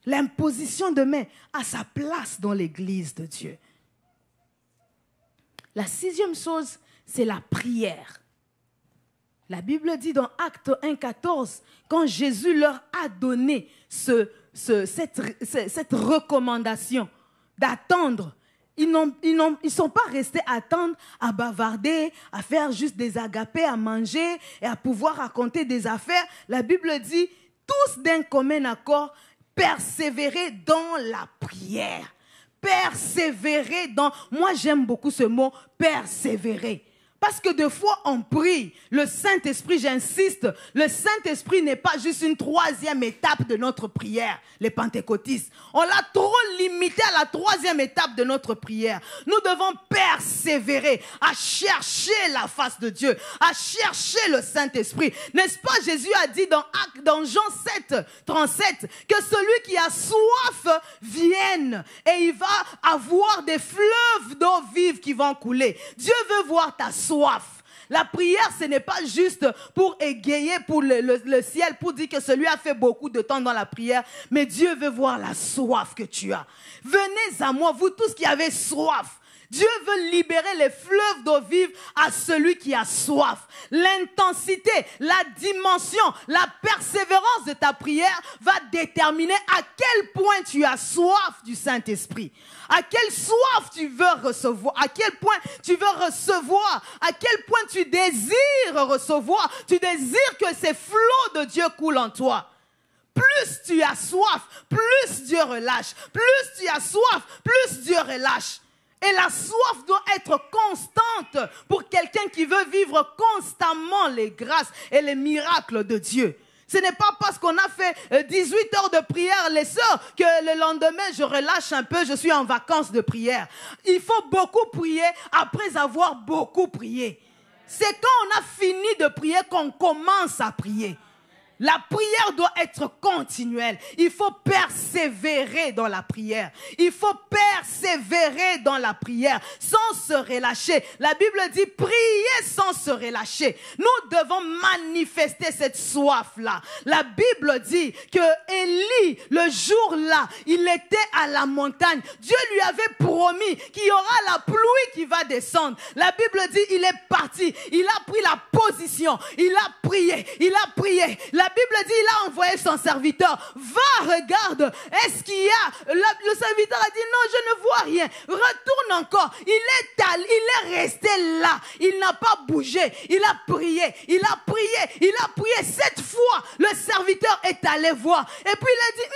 L'imposition de mains a sa place dans l'église de Dieu. La 6e chose, c'est la prière. La Bible dit dans Actes 1,14, quand Jésus leur a donné cette recommandation d'attendre, ils ne sont pas restés à attendre, à bavarder, à faire juste des agapés, à manger et à pouvoir raconter des affaires. La Bible dit, tous d'un commun accord, persévérer dans la prière. Persévérer dans... Moi, j'aime beaucoup ce mot, persévérer. Parce que des fois, on prie. Le Saint-Esprit, j'insiste, le Saint-Esprit n'est pas juste une 3e étape de notre prière, les pentecôtistes. On l'a trop limité à la 3e étape de notre prière. Nous devons persévérer à chercher la face de Dieu, à chercher le Saint-Esprit. N'est-ce pas, Jésus a dit dans Jean 7, 37, que celui qui a soif vienne et il va avoir des fleuves d'eau vive qui vont couler. Dieu veut voir ta soif. La prière, ce n'est pas juste pour égayer pour le ciel, pour dire que celui a fait beaucoup de temps dans la prière, mais Dieu veut voir la soif que tu as. Venez à moi, vous tous qui avez soif. Dieu veut libérer les fleuves d'eau vive à celui qui a soif. L'intensité, la dimension, la persévérance de ta prière va déterminer à quel point tu as soif du Saint-Esprit. À quelle soif tu veux recevoir, à quel point tu veux recevoir, à quel point tu désires recevoir, tu désires que ces flots de Dieu coulent en toi. Plus tu as soif, plus Dieu relâche. Plus tu as soif, plus Dieu relâche. Et la soif doit être constante pour quelqu'un qui veut vivre constamment les grâces et les miracles de Dieu. Ce n'est pas parce qu'on a fait 18 heures de prière, les sœurs, que le lendemain, je relâche un peu, je suis en vacances de prière. Il faut beaucoup prier après avoir beaucoup prié. C'est quand on a fini de prier qu'on commence à prier. La prière doit être continuelle. Il faut persévérer dans la prière. Il faut persévérer dans la prière sans se relâcher. La Bible dit prier sans se relâcher. Nous devons manifester cette soif-là. La Bible dit que Élie, le jour-là, il était à la montagne. Dieu lui avait promis qu'il y aura la pluie qui va descendre. La Bible dit il est parti. Il a pris la position. Il a prié. Il a prié. La Bible dit, il a envoyé son serviteur. Va, regarde, est-ce qu'il y a... Le serviteur a dit, non, je ne vois rien. Retourne encore. Il est resté là. Il n'a pas bougé. Il a prié. Il a prié. Il a prié. 7 fois, le serviteur est allé voir. Et puis il a dit,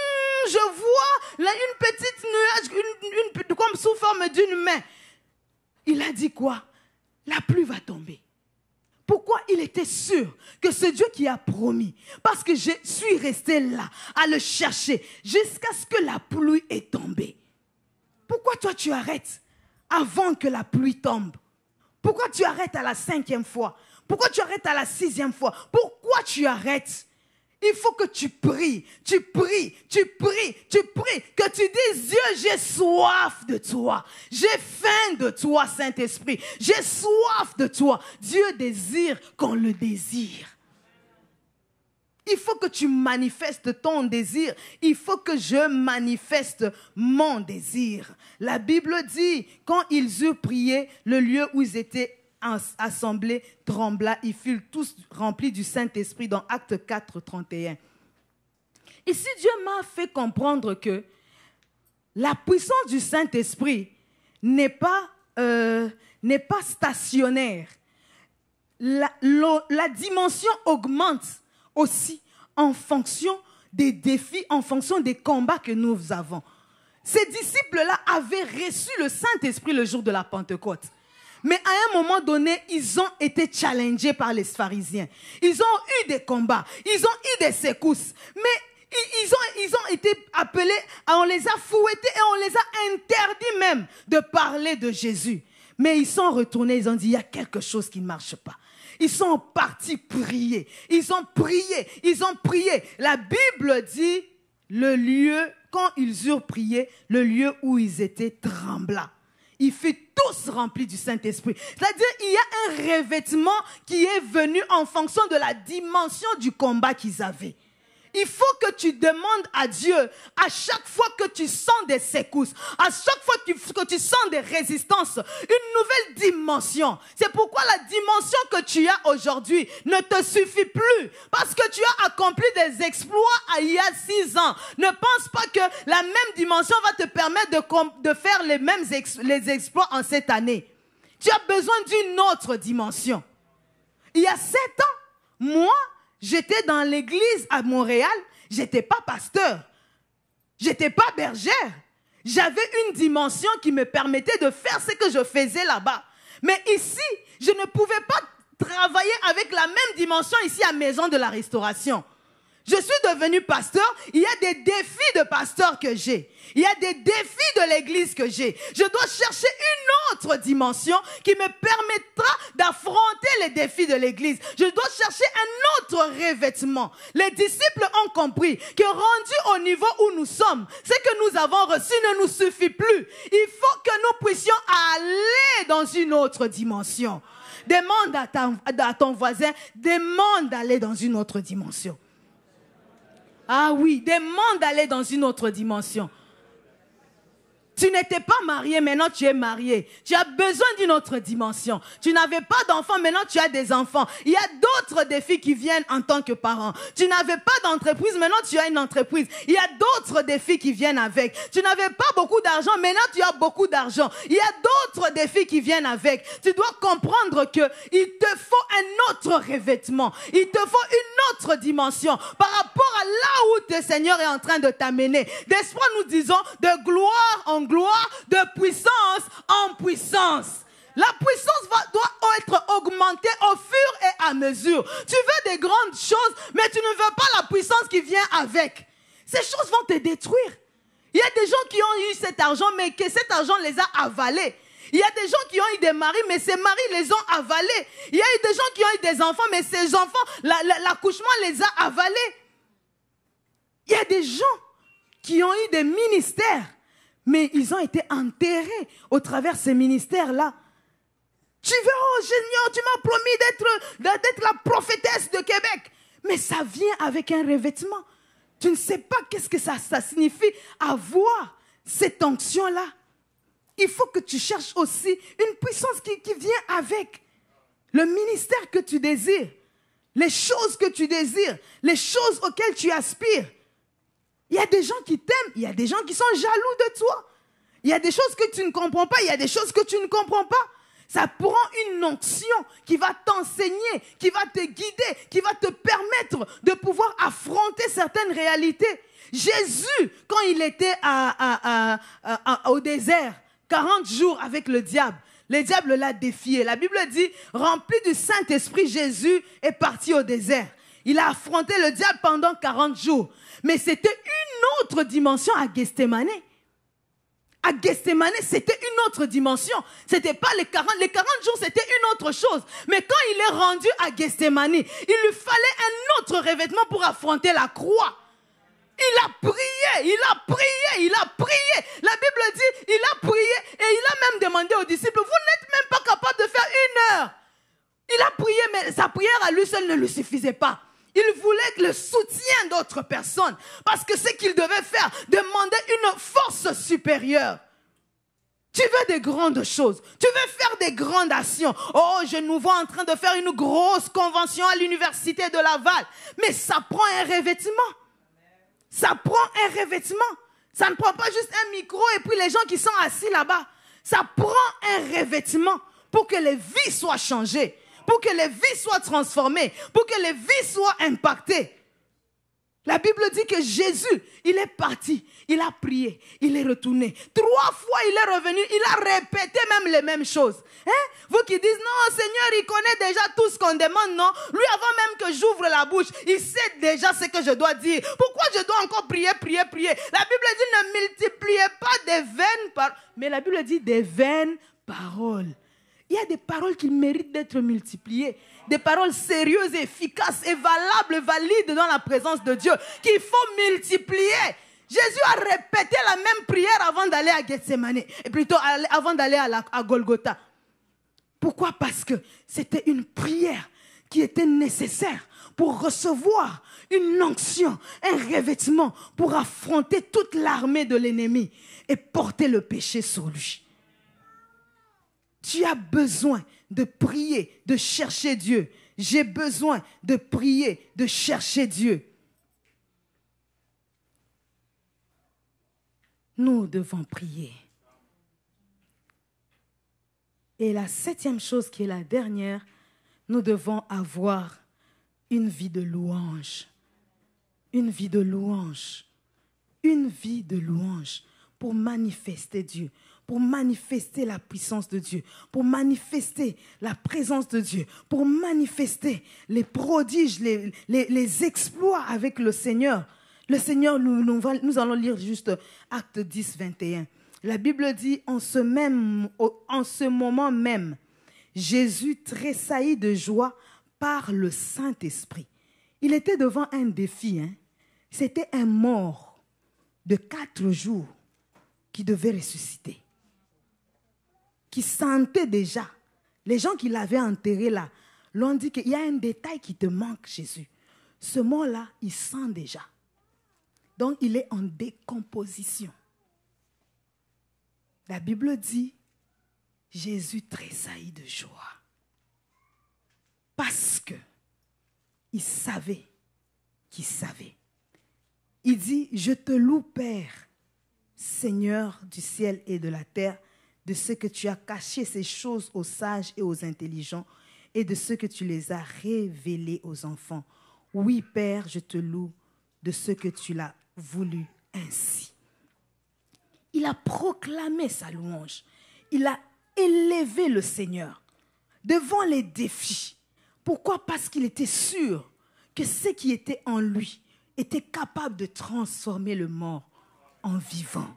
je vois là, une petite nuage, comme sous forme d'une main. Il a dit quoi? La pluie va tomber. Pourquoi il était sûr que c'est Dieu qui a promis? Parce que je suis resté là à le chercher jusqu'à ce que la pluie est tombée. Pourquoi toi tu arrêtes avant que la pluie tombe? Pourquoi tu arrêtes à la 5e fois? Pourquoi tu arrêtes à la 6e fois? Pourquoi tu arrêtes? Il faut que tu pries, tu pries, tu pries, tu pries, que tu dises, Dieu, j'ai soif de toi, j'ai faim de toi, Saint-Esprit, j'ai soif de toi. Dieu désire qu'on le désire. Il faut que tu manifestes ton désir, il faut que je manifeste mon désir. La Bible dit, quand ils eurent prié, le lieu où ils étaient assemblés trembla, ils furent tous remplis du Saint-Esprit dans Actes 4, 31. Ici, Dieu m'a fait comprendre que la puissance du Saint-Esprit n'est pas stationnaire. La dimension augmente aussi en fonction des défis, en fonction des combats que nous avons. Ces disciples-là avaient reçu le Saint-Esprit le jour de la Pentecôte. Mais à un moment donné, ils ont été challengés par les pharisiens. Ils ont eu des combats, ils ont eu des secousses. Mais Ils ont été appelés, on les a fouettés et on les a interdits même de parler de Jésus. Mais ils sont retournés, ils ont dit, il y a quelque chose qui ne marche pas. Ils sont partis prier. Ils ont prié. La Bible dit, le lieu, quand ils eurent prié, le lieu où ils étaient trembla. Ils furent tous remplis du Saint-Esprit. C'est-à-dire, il y a un revêtement qui est venu en fonction de la dimension du combat qu'ils avaient. Il faut que tu demandes à Dieu, à chaque fois que tu sens des secousses, à chaque fois que tu sens des résistances, une nouvelle dimension. C'est pourquoi la dimension que tu as aujourd'hui ne te suffit plus. Parce que tu as accompli des exploits il y a 6 ans. Ne pense pas que la même dimension va te permettre de faire les exploits en cette année. Tu as besoin d'une autre dimension. Il y a 7 ans, moi, j'étais dans l'église à Montréal, je n'étais pas pasteur, je n'étais pas bergère. J'avais une dimension qui me permettait de faire ce que je faisais là-bas. Mais ici, je ne pouvais pas travailler avec la même dimension ici à Maison de la Restauration. Je suis devenu pasteur, il y a des défis de pasteur que j'ai. Il y a des défis de l'église que j'ai. Je dois chercher une autre dimension qui me permettra d'affronter les défis de l'église. Je dois chercher un autre revêtement. Les disciples ont compris que rendu au niveau où nous sommes, ce que nous avons reçu ne nous suffit plus. Il faut que nous puissions aller dans une autre dimension. Demande à ton voisin, demande d'aller dans une autre dimension. Ah oui, demande d'aller dans une autre dimension. Tu n'étais pas marié, maintenant tu es marié. Tu as besoin d'une autre dimension. Tu n'avais pas d'enfants, maintenant tu as des enfants. Il y a d'autres défis qui viennent en tant que parent. Tu n'avais pas d'entreprise, maintenant tu as une entreprise. Il y a d'autres défis qui viennent avec. Tu n'avais pas beaucoup d'argent, maintenant tu as beaucoup d'argent. Il y a d'autres défis qui viennent avec. Tu dois comprendre qu'il te faut un autre revêtement. Il te faut une autre dimension par rapport à là où le Seigneur est en train de t'amener. D'espoir, nous disons, de gloire en gloire, de puissance en puissance. La puissance doit être augmentée au fur et à mesure. Tu veux des grandes choses, mais tu ne veux pas la puissance qui vient avec. Ces choses vont te détruire. Il y a des gens qui ont eu cet argent, mais que cet argent les a avalés. Il y a des gens qui ont eu des maris, mais ces maris les ont avalés. Il y a eu des gens qui ont eu des enfants, mais ces enfants, l'accouchement les a avalés. Il y a des gens qui ont eu des ministères, mais ils ont été enterrés au travers de ces ministères-là. Tu veux, oh Seigneur, tu m'as promis d'être la prophétesse de Québec. Mais ça vient avec un revêtement. Tu ne sais pas qu'est-ce que ça signifie avoir cette onction-là. Il faut que tu cherches aussi une puissance qui vient avec le ministère que tu désires, les choses que tu désires, les choses auxquelles tu aspires. Il y a des gens qui t'aiment, il y a des gens qui sont jaloux de toi. Il y a des choses que tu ne comprends pas, il y a des choses que tu ne comprends pas. Ça prend une onction qui va t'enseigner, qui va te guider, qui va te permettre de pouvoir affronter certaines réalités. Jésus, quand il était au désert, 40 jours avec le diable l'a défié. La Bible dit, rempli du Saint-Esprit, Jésus est parti au désert. Il a affronté le diable pendant 40 jours. Mais c'était une autre dimension à Gethsémane. À Gethsémane, c'était une autre dimension. C'était pas les 40 jours, c'était une autre chose. Mais quand il est rendu à Gethsémane, il lui fallait un autre revêtement pour affronter la croix. Il a prié. La Bible dit, il a prié et il a même demandé aux disciples, vous n'êtes même pas capable de faire 1 heure. Il a prié, mais sa prière à lui seul ne lui suffisait pas. Il voulait le soutien d'autres personnes. Parce que ce qu'il devait faire, demander une force supérieure. Tu veux des grandes choses. Tu veux faire des grandes actions. Oh, je nous vois en train de faire une grosse convention à l'université de Laval. Mais ça prend un revêtement. Ça prend un revêtement. Ça ne prend pas juste un micro et puis les gens qui sont assis là-bas. Ça prend un revêtement pour que les vies soient changées. Pour que les vies soient transformées, pour que les vies soient impactées. La Bible dit que Jésus, il est parti, il a prié, il est retourné. 3 fois, il est revenu, il a répété même les mêmes choses. Hein? Vous qui dites, non, Seigneur, il connaît déjà tout ce qu'on demande, non? Lui, avant même que j'ouvre la bouche, il sait déjà ce que je dois dire. Pourquoi je dois encore prier? La Bible dit, ne multipliez pas des vaines paroles. Mais la Bible dit des vaines paroles. Il y a des paroles qui méritent d'être multipliées. Des paroles sérieuses, efficaces et valables, valides dans la présence de Dieu, qu'il faut multiplier. Jésus a répété la même prière avant d'aller à Gethsemane, et plutôt avant d'aller à Golgotha. Pourquoi? Parce que c'était une prière qui était nécessaire pour recevoir une onction, un revêtement pour affronter toute l'armée de l'ennemi et porter le péché sur lui. Tu as besoin de prier, de chercher Dieu. J'ai besoin de prier, de chercher Dieu. Nous devons prier. Et la 7e chose, qui est la dernière, nous devons avoir une vie de louange. Une vie de louange. Une vie de louange pour manifester Dieu, pour manifester la puissance de Dieu, pour manifester la présence de Dieu, pour manifester les prodiges, les exploits avec le Seigneur. Le Seigneur, nous allons lire juste Acte 10, 21. La Bible dit, en ce moment même, Jésus tressaillit de joie par le Saint-Esprit. Il était devant un défi. C'était un mort de 4 jours qui devait ressusciter, qui sentait déjà. Les gens qui l'avaient enterré là, l'ont dit qu'il y a un détail qui te manque, Jésus. Ce mort-là, il sent déjà. Donc, il est en décomposition. La Bible dit, Jésus tressaillit de joie. Parce que il savait qu'il savait. Il dit, je te loue, Père, Seigneur du ciel et de la terre, de ce que tu as caché ces choses aux sages et aux intelligents, et de ce que tu les as révélées aux enfants. Oui, Père, je te loue de ce que tu l'as voulu ainsi. Il a proclamé sa louange. Il a élevé le Seigneur devant les défis. Pourquoi? Parce qu'il était sûr que ce qui était en lui était capable de transformer le mort en vivant.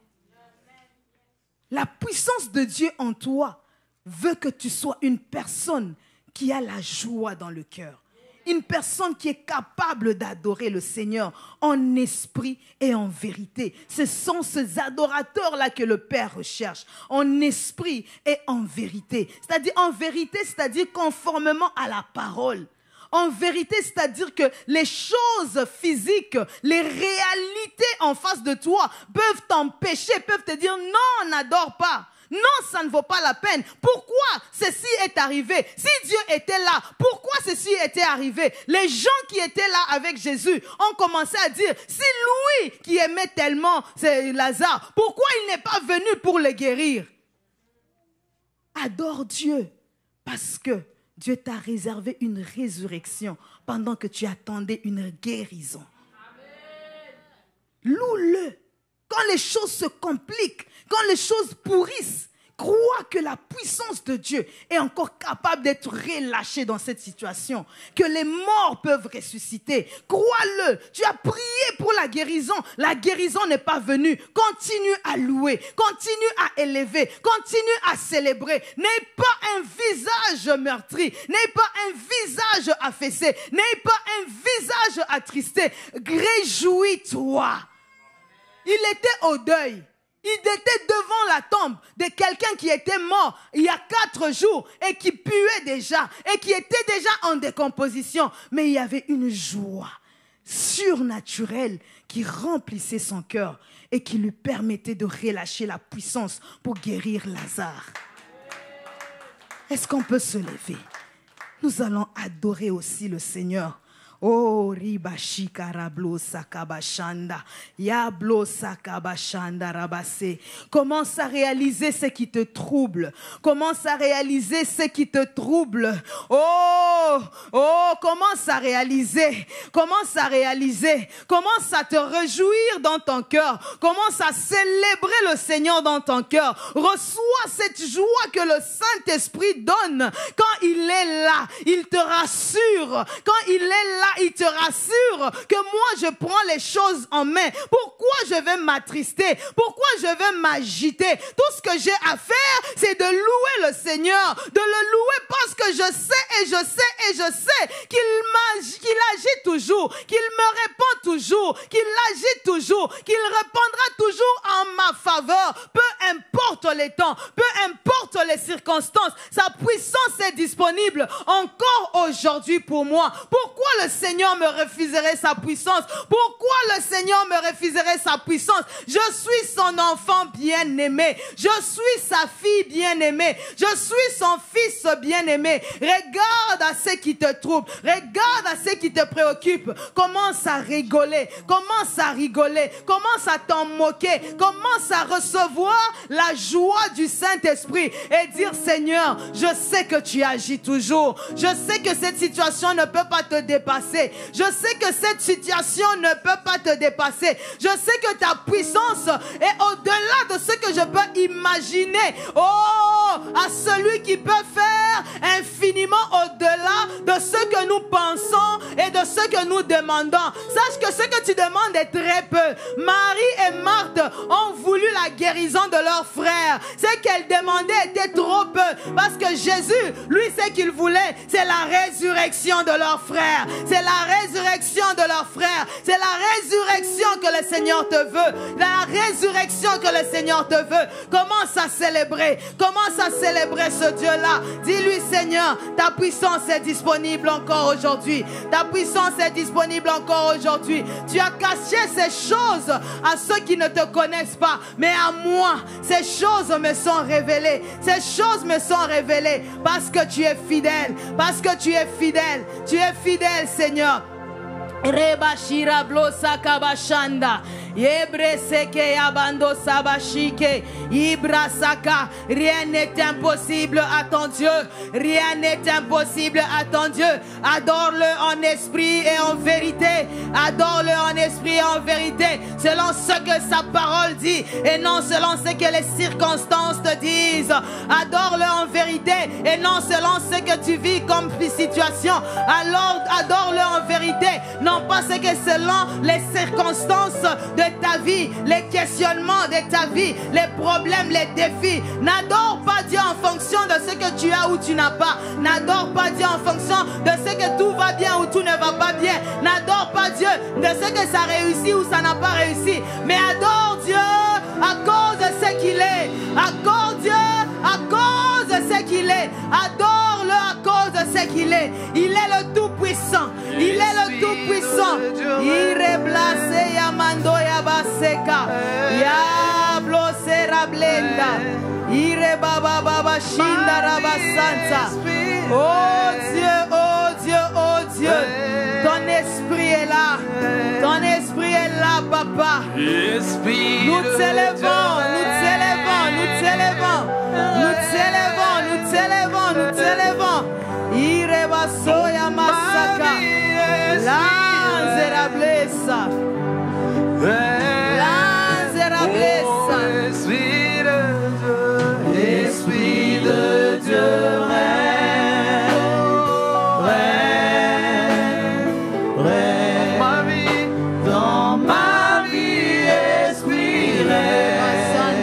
La puissance de Dieu en toi veut que tu sois une personne qui a la joie dans le cœur. Une personne qui est capable d'adorer le Seigneur en esprit et en vérité. Ce sont ces adorateurs-là que le Père recherche, en esprit et en vérité. C'est-à-dire en vérité, c'est-à-dire conformément à la parole. En vérité, c'est-à-dire que les choses physiques, les réalités en face de toi peuvent t'empêcher, peuvent te dire non, n'adore pas. Non, ça ne vaut pas la peine. Pourquoi ceci est arrivé? Si Dieu était là, pourquoi ceci était arrivé? Les gens qui étaient là avec Jésus ont commencé à dire, si lui qui aimait tellement Lazare, pourquoi il n'est pas venu pour le guérir? Adore Dieu parce que Dieu t'a réservé une résurrection pendant que tu attendais une guérison. Loue-le. Quand les choses se compliquent, quand les choses pourrissent, crois que la puissance de Dieu est encore capable d'être relâchée dans cette situation, que les morts peuvent ressusciter. Crois-le. Tu as prié pour la guérison n'est pas venue. Continue à louer, continue à élever, continue à célébrer. N'aie pas un visage meurtri, n'aie pas un visage affaissé, n'aie pas un visage attristé. Réjouis-toi. Il était au deuil. Il était devant la tombe de quelqu'un qui était mort il y a 4 jours et qui puait déjà et qui était déjà en décomposition. Mais il y avait une joie surnaturelle qui remplissait son cœur et qui lui permettait de relâcher la puissance pour guérir Lazare. Est-ce qu'on peut se lever? Nous allons adorer aussi le Seigneur Oh, ribashika rablo sakabashanda, yablo sakabashanda rabase. Commence à réaliser ce qui te trouble. Commence à réaliser ce qui te trouble. Oh, commence à réaliser. Commence à réaliser. Commence à te réjouir dans ton cœur. Commence à célébrer le Seigneur dans ton cœur. Reçois cette joie que le Saint-Esprit donne. Quand il est là, il te rassure. Quand il est là, il te rassure que moi je prends les choses en main. Pourquoi je vais m'attrister? Pourquoi je vais m'agiter? Tout ce que j'ai à faire, c'est de louer le Seigneur, de le louer parce que je sais et je sais et je sais qu'il agit toujours, qu'il me répond toujours, qu'il agit toujours, qu'il répondra toujours en ma faveur. Peu importe les temps, peu importe les circonstances, sa puissance est disponible encore aujourd'hui pour moi. Pourquoi le Seigneur me refuserait sa puissance? Pourquoi le Seigneur me refuserait sa puissance? Je suis son enfant bien-aimé. Je suis sa fille bien-aimée. Je suis son fils bien-aimé. Regarde à ce qui te trouble. Regarde à ce qui te préoccupe. Commence à rigoler. Commence à rigoler. Commence à t'en moquer. Commence à recevoir la joie du Saint-Esprit et dire: Seigneur, je sais que tu agis toujours. Je sais que cette situation ne peut pas te dépasser. Je sais que cette situation ne peut pas te dépasser. Je sais que ta puissance est au-delà de ce que je peux imaginer. Oh, à celui qui peut faire infiniment au-delà de ce que nous pensons et de ce que nous demandons. Sache que ce que tu demandes est très peu. Marie et Marthe ont voulu la guérison de leur frère. Ce qu'elles demandaient était trop peu. Parce que Jésus, lui, ce qu'il voulait, c'est la résurrection de leur frère. C'est la résurrection de leur frère. C'est la résurrection que le Seigneur te veut. La résurrection que le Seigneur te veut. Commence à célébrer. Commence à célébrer ce Dieu-là. Dis-lui: Seigneur, ta puissance est disponible encore aujourd'hui. Ta puissance est disponible encore aujourd'hui. Tu as caché ces choses à ceux qui ne te connaissent pas. Mais à moi, ces choses me sont révélées. Ces choses me sont révélées parce que tu es fidèle. Parce que tu es fidèle. Tu es fidèle, Seigneur. Rebashira blosa kabashanda. Yebreseke yabando sabashike. Ibrasaka. Rien n'est impossible à ton Dieu. Rien n'est impossible à ton Dieu. Adore-le en esprit et en vérité. Adore-le en esprit et en vérité. Selon ce que sa parole dit et non selon ce que les circonstances te disent. Adore-le en vérité et non selon ce que tu vis comme situation. Alors adore-le en vérité. Non pas ce que selon les circonstances de ta vie, les questionnements de ta vie, les problèmes, les défis. N'adore pas Dieu en fonction de ce que tu as ou tu n'as pas. N'adore pas Dieu en fonction de ce que tout va bien ou tout ne va pas bien. N'adore pas Dieu de ce que ça réussit ou ça n'a pas réussi. Mais adore Dieu à cause de ce qu'il est. Adore Dieu à cause de ce qu'il est. Adore-le à cause de ce qu'il est. Il est le Tout-Puissant. Il est le Tout-Puissant. Ireblase yamando yabaseka. Yablose rablenda. Irebaba baba shinda rabasanta. Oh Dieu, oh Dieu, oh Dieu. Ton esprit est là. Ton esprit est là, papa. Nous te célébrons, nous te célébrons, nous te célébrons. Nous te célébrons, nous te célébrons, nous te célébrons. Irebaso yamasaka. Lanzera blessa. Lanzera blessa. Esprit de Dieu, règne, règne, règne. Dans ma vie, esprit règne.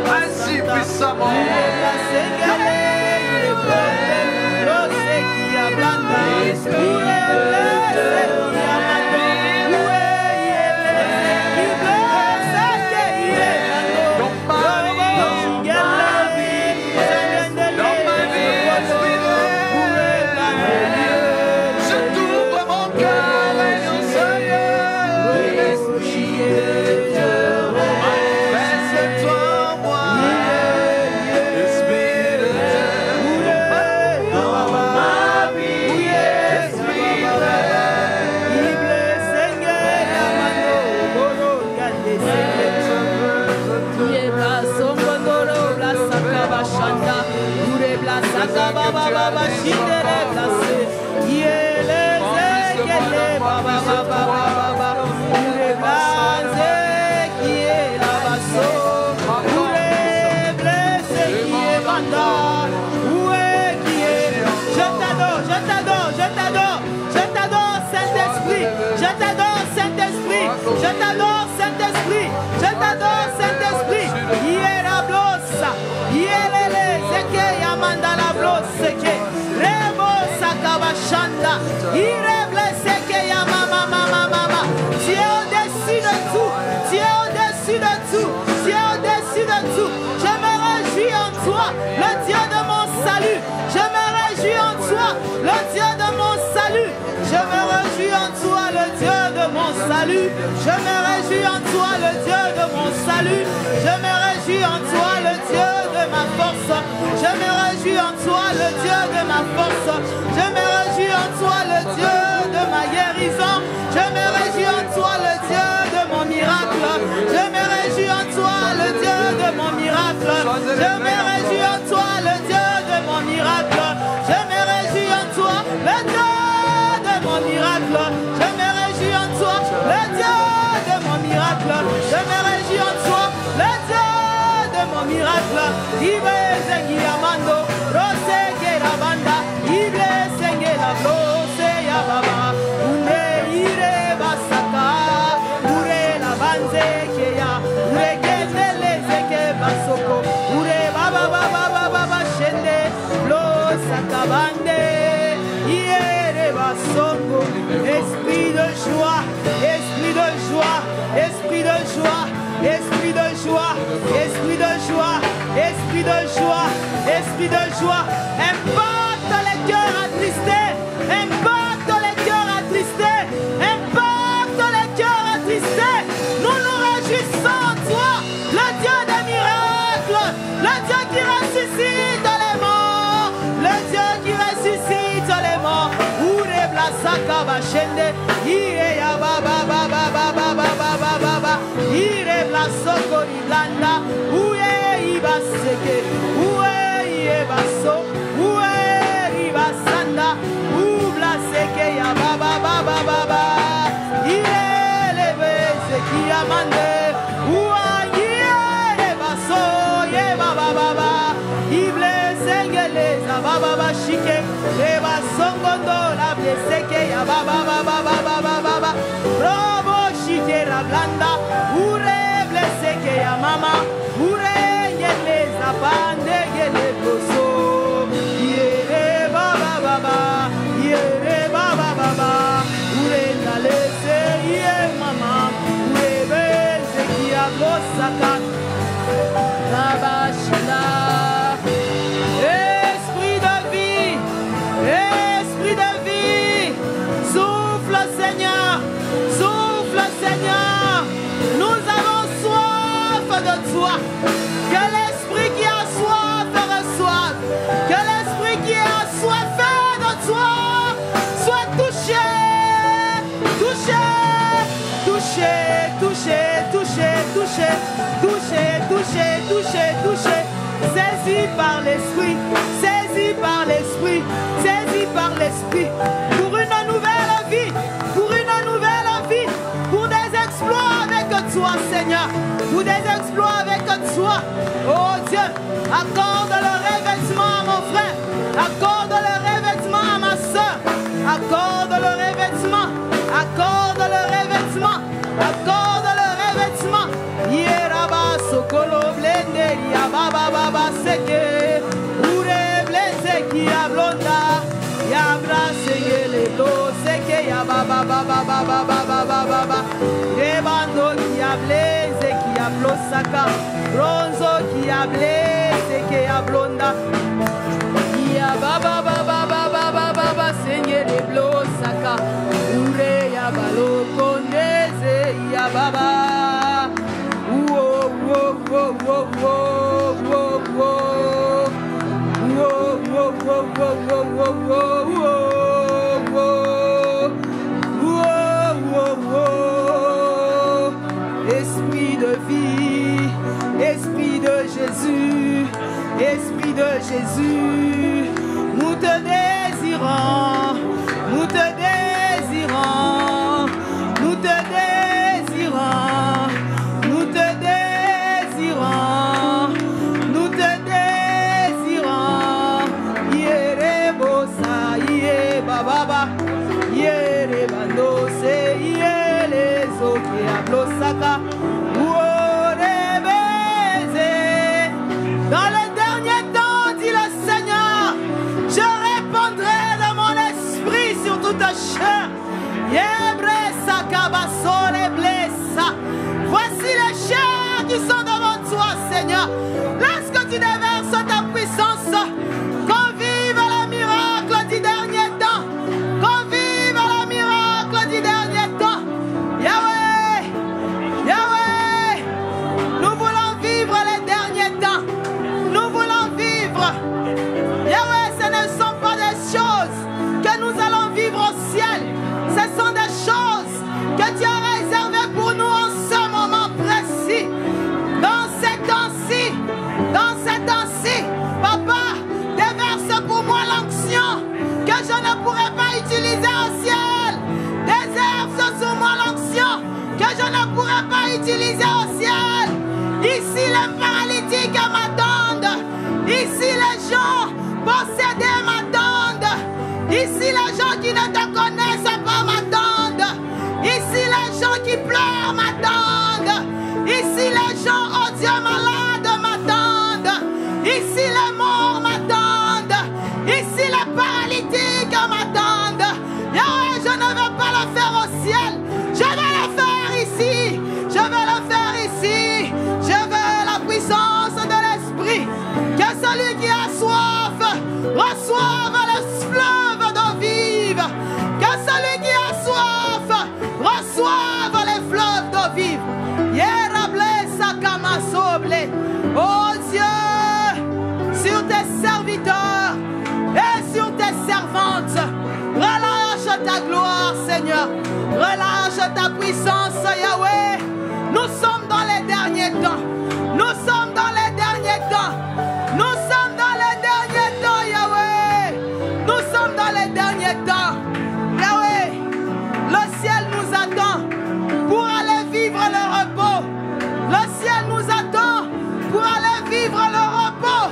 Agis puissamment. Je me réjouis en toi, le Dieu de mon salut. Je me réjouis en toi, le Dieu de ma force. Je me réjouis en toi, le Dieu de ma force. Je me réjouis en toi, le Dieu de ma guérison. Je me réjouis en toi, le Dieu de mon miracle. Je me réjouis en toi, le Dieu de mon miracle. Je me réjouis en toi, le Dieu de mon miracle. Je me réjouis en toi, le Dieu de mon miracle. Je me réjouis en toi, le Dieu de mon miracle. Je me réjouis en toi, le Dieu de mon miracle. Ibe zengi amando, rose que la banda. Ibe zengi la rose ya baba. Une ire basaka, ure la banze que ya, ure que le zeke basoko, ure baba baba baba baba shende, lo sakabande. Iere basoko, esprit de joie, esprit de joie, esprit de joie, esprit de joie, esprit de joie, esprit de joie, esprit de joie, impacte les cœurs attristés, impacte les cœurs attristés, impacte les cœurs attristés. Nous nous réjouissons en toi, le Dieu des miracles, le Dieu qui ressuscite les morts, le Dieu qui ressuscite les morts. Saka bashende ire ya baba baba baba baba baba ire la soko ilanda uye ibaseke uye ibaso uye ibasanda ubla seke ya baba baba baba ire lebe seki amande uye baso ye baba baba ible sengele za baba bashike eba songondo la bleseke ya baba baba baba baba robo shike la blanda ure bleseke ya mama ure yele za pande yele boso yere baba baba yere baba baba ure nalese ye mama ure bleseke ya blosaka baba shila. Esprit de vie, souffle Seigneur, nous avons soif de toi, que l'esprit qui a soif reçoive, que l'esprit qui a soifé de toi soit touché, touché, touché, touché, touché, touché, touché, touché, touché, touché, saisi par l'esprit, saisi par l'esprit, saisi par l'esprit, pour une nouvelle vie, pour une nouvelle vie, pour des exploits avec toi, Seigneur, pour des exploits avec toi. Oh Dieu, accorde le revêtement à mon frère, accorde le revêtement à ma soeur, accorde le revêtement, accorde le revêtement, accorde le revêtement. Yeraba sokolo blende ya Rebando qui a blessé, qui a blosaka. Bronzo qui a blessé, qui a blonda. Ya baba baba baba baba baba Seigneur de blosaka. Ure ya balo kondeze ya baba. Wo wo wo wo wo wo wo. Wo wo wo wo wo wo wo. Esprit de vie, Esprit de Jésus, Esprit de Jésus, nous te désirons, nous te désirons, nous te désirons, nous te désirons, nous te désirons. Yerebosa, yebababa, yerebandose, yelezoke ablosaka. Dans le dernier temps, dit le Seigneur, je répandrai de mon esprit sur toute chair. Voici les chairs qui sont devant toi, Seigneur. Lorsque tu déverses ta puissance, qu'on vive le miracle du dernier temps. Qu'on vive le miracle du dernier temps. Yahweh, Yahweh, nous voulons vivre les derniers temps. Nous voulons vivre. Yahweh, ce ne sont pas des choses que nous allons vivre au ciel. Ce sont des choses que tu as réservées pour nous en ce moment précis. Dans ces temps-ci, Papa, déverse pour moi l'onction que je ne pourrai pas utiliser au ciel. Déverse sur moi l'onction que je ne pourrai pas utiliser au ciel. Ici, les paralytiques m'attendent. Ici, les gens possédés m'attendent. Ici, les gens qui ne te connaissent pas m'attendent. Ici, les gens qui pleurent m'attendent. Ici, les gens, oh Dieu, malades m'attendent. Ici, les morts m'attendent. Ici, les paralytiques m'attendent. Yahweh, je ne veux pas le faire au ciel. Je vais le faire ici. Je vais le faire ici. Je veux la puissance de l'Esprit. Que celui qui a soif reçoive le fleuve d'eau vive. Que celui qui a soif reçoive les fleuves d'eau vive. Oh Dieu, sur tes serviteurs et sur tes servantes, relâche ta gloire, Seigneur. Relâche ta puissance, Yahweh. Nous sommes dans les derniers temps. Nous sommes dans les derniers temps. Nous sommes dans les derniers temps, Yahweh. Nous sommes dans les derniers temps. Yahweh, le ciel nous attend pour aller vivre le repos. Le ciel nous attend pour aller vivre le repos.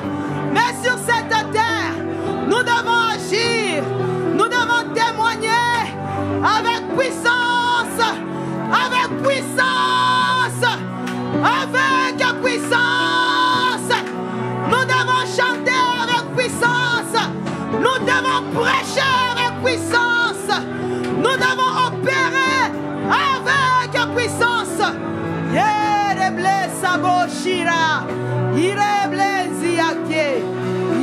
Mais sur cette terre, nous devons agir. Nous devons témoigner avec puissance. Avec puissance. Avec puissance. Nous devons chanter avec puissance. Nous devons prêcher avec puissance. Nous devons opérer avec puissance. Yereble saboshira. Ireble ziake.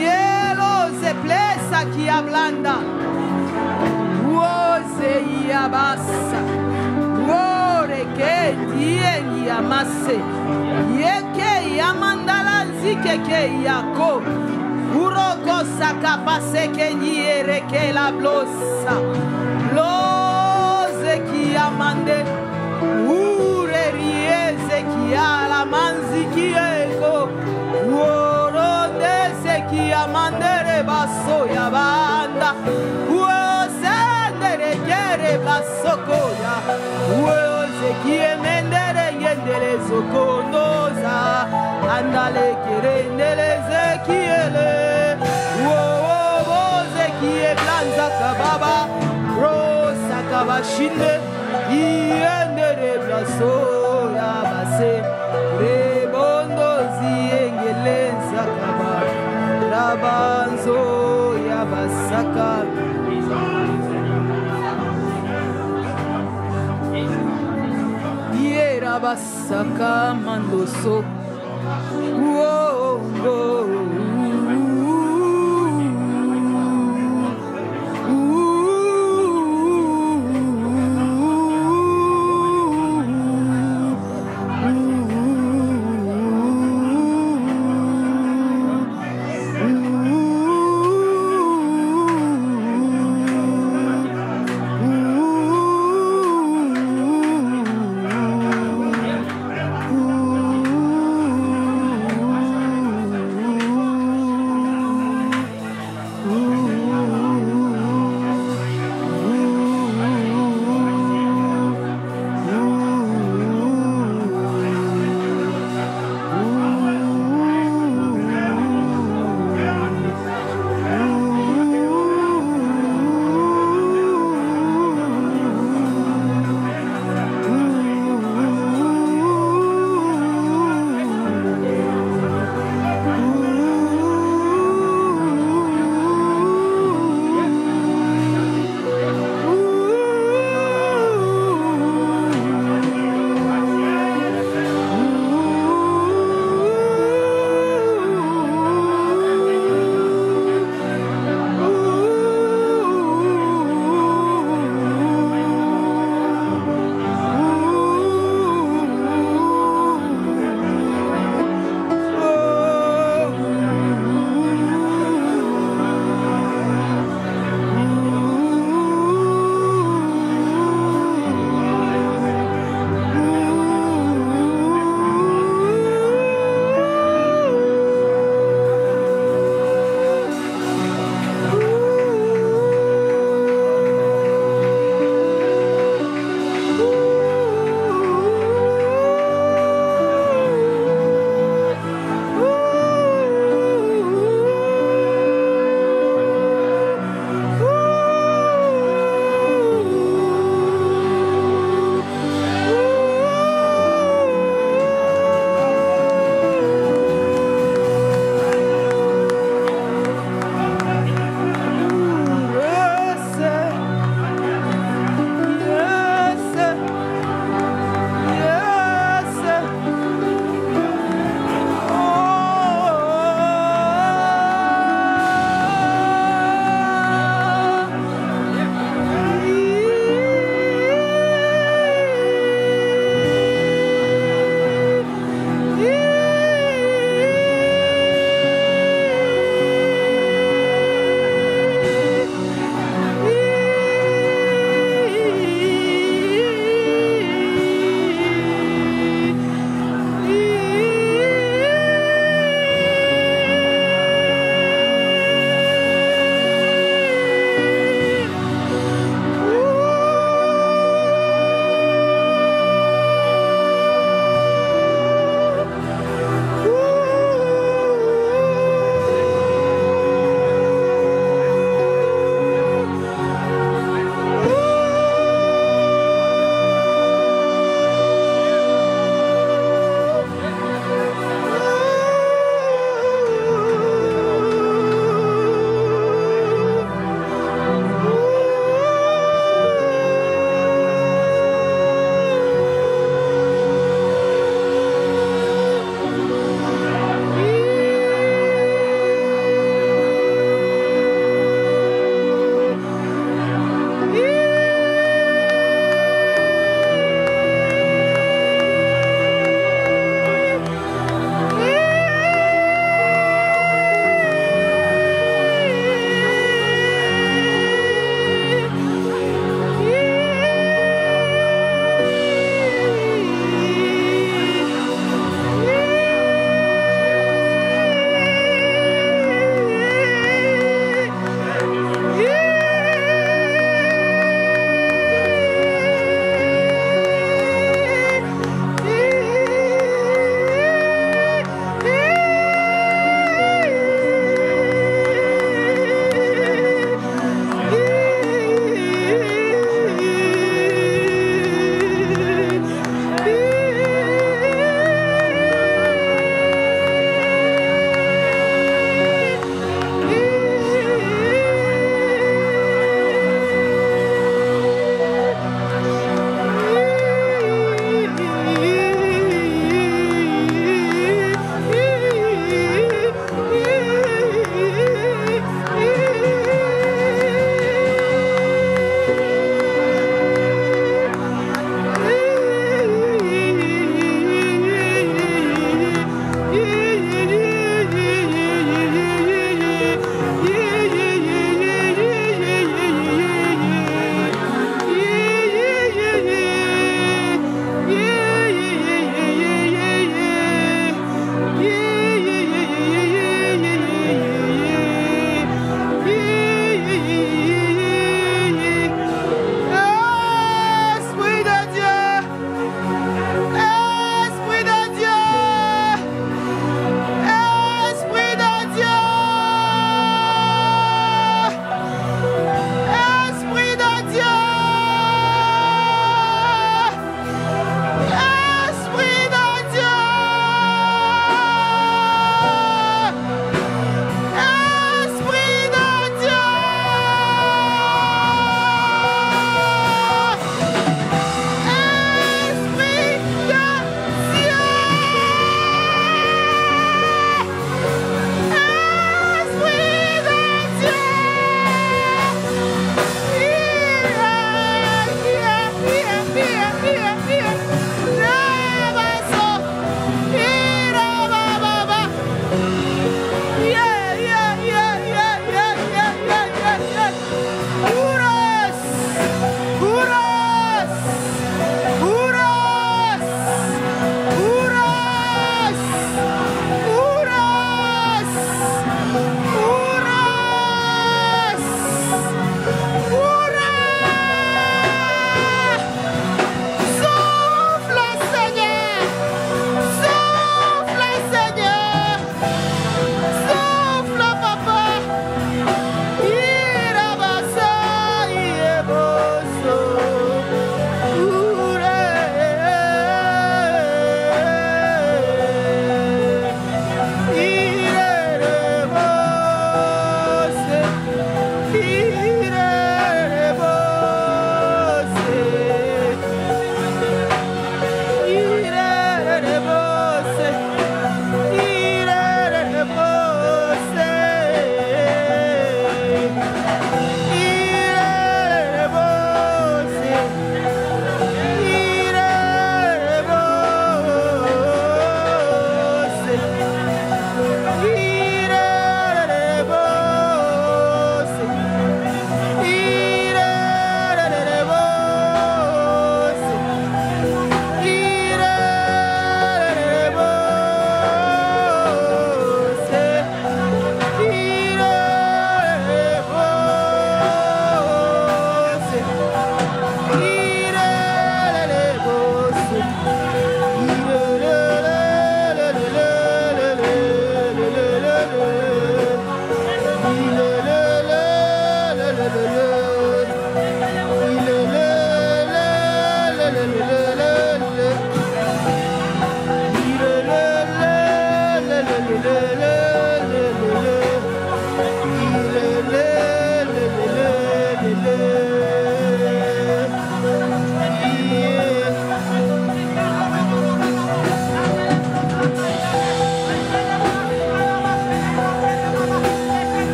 Yelo zeplesa ki ablanda. Woze yabasa. Wore ke die yamase. Yeke yamandala zikeke yako. Uroko sakapase ke niere ke la blosa. Bloze ki amande. Ure rieze ki ala manzi ki ego. Uorode se ki amandere baso ya banda. Uosendere kere baso koya. Uose ki emendere yendele zokondoza. Andale kere ndele zekiele. Uose ki e blanza kababa. Rosa kabashinde. Yendere blaso ya base. Rebondo ziengelenza kaba. Rabanzo ya basaka. Rabasaka mandoso. Whoa, whoa.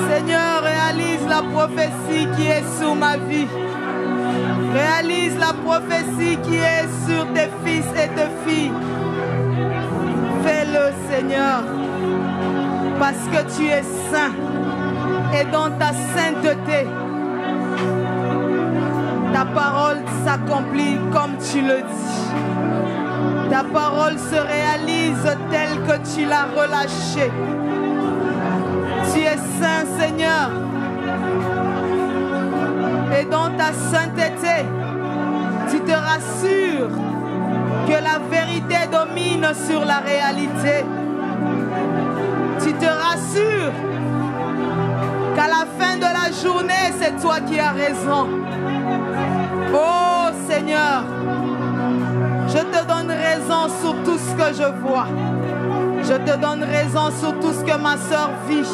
Seigneur, réalise la prophétie qui est sur ma vie. Réalise la prophétie qui est sur tes fils et tes filles. Fais-le, Seigneur, parce que tu es saint. Et dans ta sainteté, ta parole s'accomplit comme tu le dis. Ta parole se réalise telle que tu l'as relâchée. Tu es saint, Seigneur. Et dans ta sainteté, tu te rassures que la vérité domine sur la réalité. Tu te rassures qu'à la fin de la journée, c'est toi qui as raison. Oh Seigneur, je te donne raison sur tout ce que je vois. Je te donne raison sur tout ce que ma soeur vit.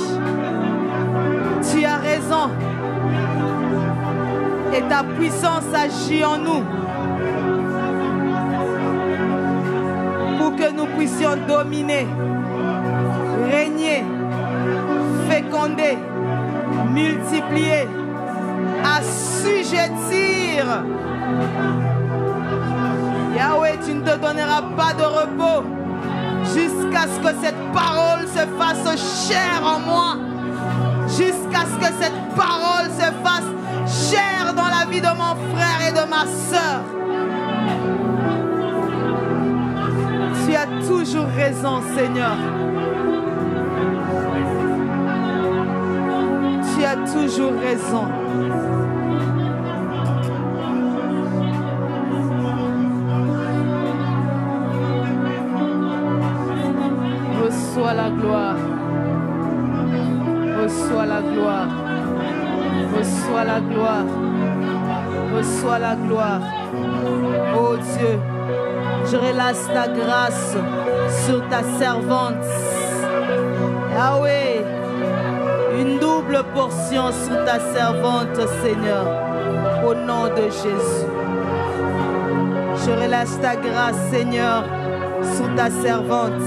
Tu as raison. Et ta puissance agit en nous pour que nous puissions dominer, régner, féconder, multiplier, assujettir. Yahweh, tu ne te donneras pas de repos jusqu'à ce que cette parole se fasse chair en moi. Jusqu'à ce que cette parole se fasse chair dans la vie de mon frère et de ma sœur. Tu as toujours raison, Seigneur. Tu as toujours raison. Reçois la gloire. Reçois la gloire. Reçois la gloire. Reçois la gloire. Oh Dieu, je relâche ta grâce sur ta servante. Yahweh, une double portion sur ta servante, Seigneur, au nom de Jésus. Je relâche ta grâce, Seigneur, sur ta servante.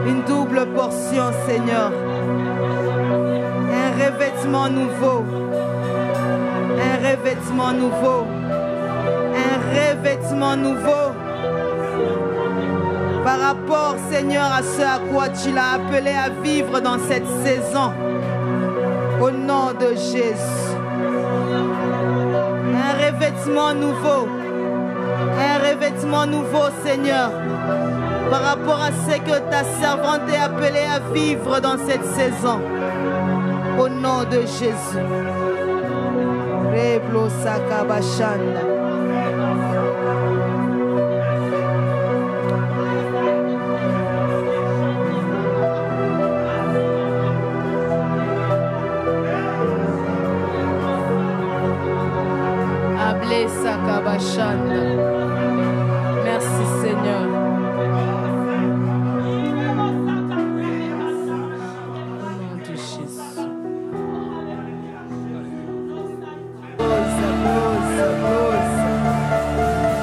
Une double portion, Seigneur. Un revêtement nouveau. Un revêtement nouveau. Un revêtement nouveau. Par rapport, Seigneur, à ce à quoi tu l'as appelé à vivre dans cette saison. Au nom de Jésus. Un revêtement nouveau. Un revêtement nouveau, Seigneur. Par rapport à ce que ta servante est appelée à vivre dans cette saison. Au nom de Jésus. Merci Seigneur. Au nom de Jésus.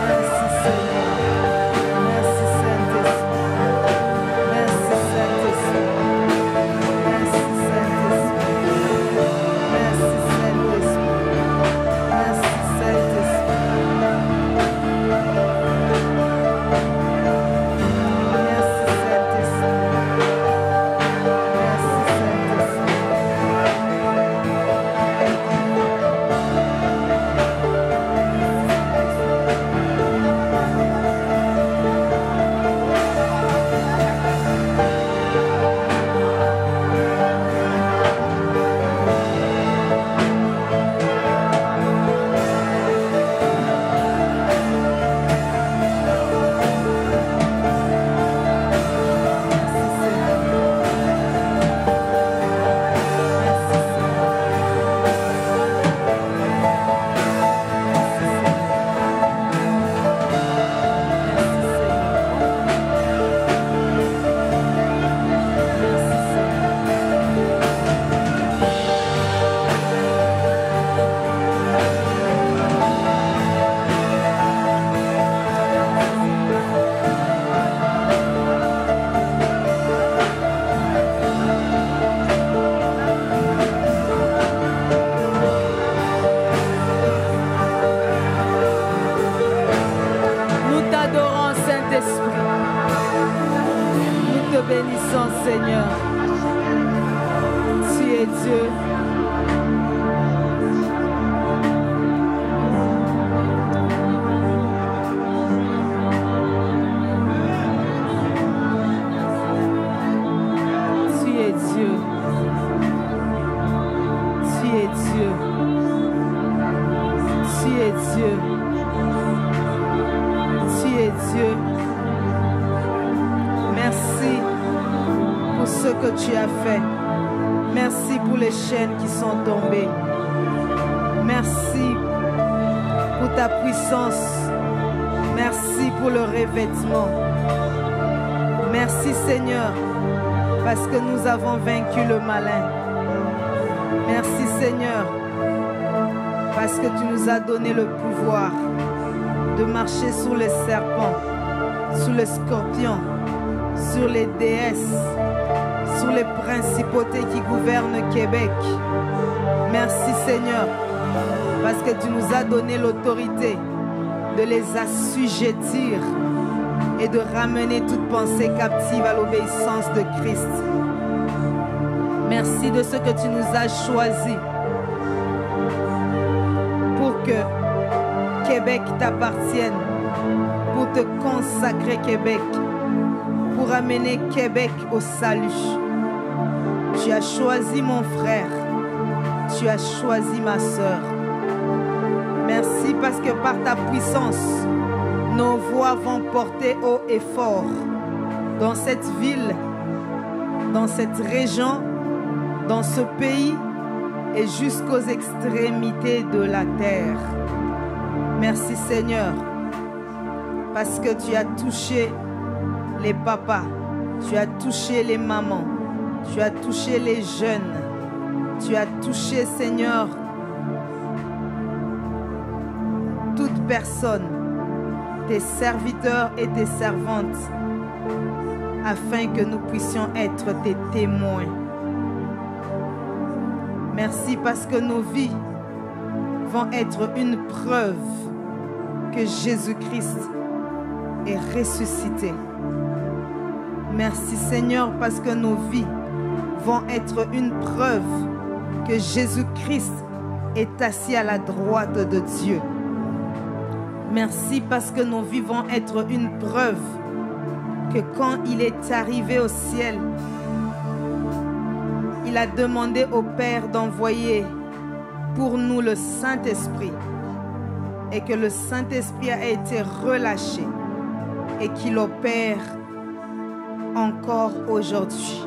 Merci Seigneur. Merci Saint-Esprit. Merci Saint-Esprit. Merci Saint-Esprit. Merci Saint-Esprit. Merci Saint-Esprit. Bénissons Seigneur, tu es Dieu. Tu es Dieu. Tu es Dieu. Tu es Dieu. Tu es Dieu. Merci pour ce que tu as fait. Merci pour les chaînes qui sont tombées. Merci pour ta puissance. Merci pour le revêtement. Merci Seigneur, parce que nous avons vaincu le malin. Merci Seigneur, parce que tu nous as donné le pouvoir de marcher sur les serpents, sur les scorpions, sur les déesses, sur les principautés qui gouvernent Québec. Merci Seigneur, parce que tu nous as donné l'autorité de les assujettir et de ramener toute pensée captive à l'obéissance de Christ. Merci de ce que tu nous as choisi pour que Québec t'appartienne, pour te consacrer Québec, pour amener Québec au salut. Tu as choisi mon frère, tu as choisi ma sœur. Merci parce que par ta puissance, nos voix vont porter haut et fort dans cette ville, dans cette région, dans ce pays et jusqu'aux extrémités de la terre. Merci Seigneur, parce que tu as touché les papas, tu as touché les mamans, tu as touché les jeunes, tu as touché Seigneur toute personne, tes serviteurs et tes servantes, afin que nous puissions être tes témoins. Merci parce que nos vies vont être une preuve que Jésus-Christ est ressuscité. Merci Seigneur parce que nos vies vont être une preuve que Jésus-Christ est assis à la droite de Dieu. Merci parce que nos vies vont être une preuve que quand il est arrivé au ciel, il a demandé au Père d'envoyer pour nous le Saint-Esprit. et que le Saint-Esprit a été relâché et qu'il opère encore aujourd'hui.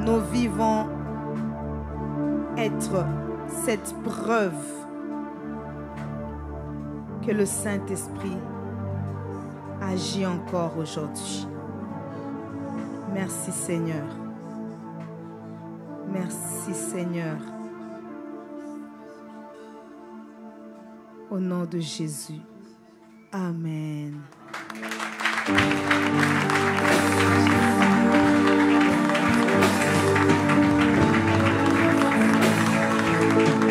Nous vivons être cette preuve que le Saint-Esprit agit encore aujourd'hui. Merci Seigneur. Merci Seigneur. Au nom de Jésus. Amen.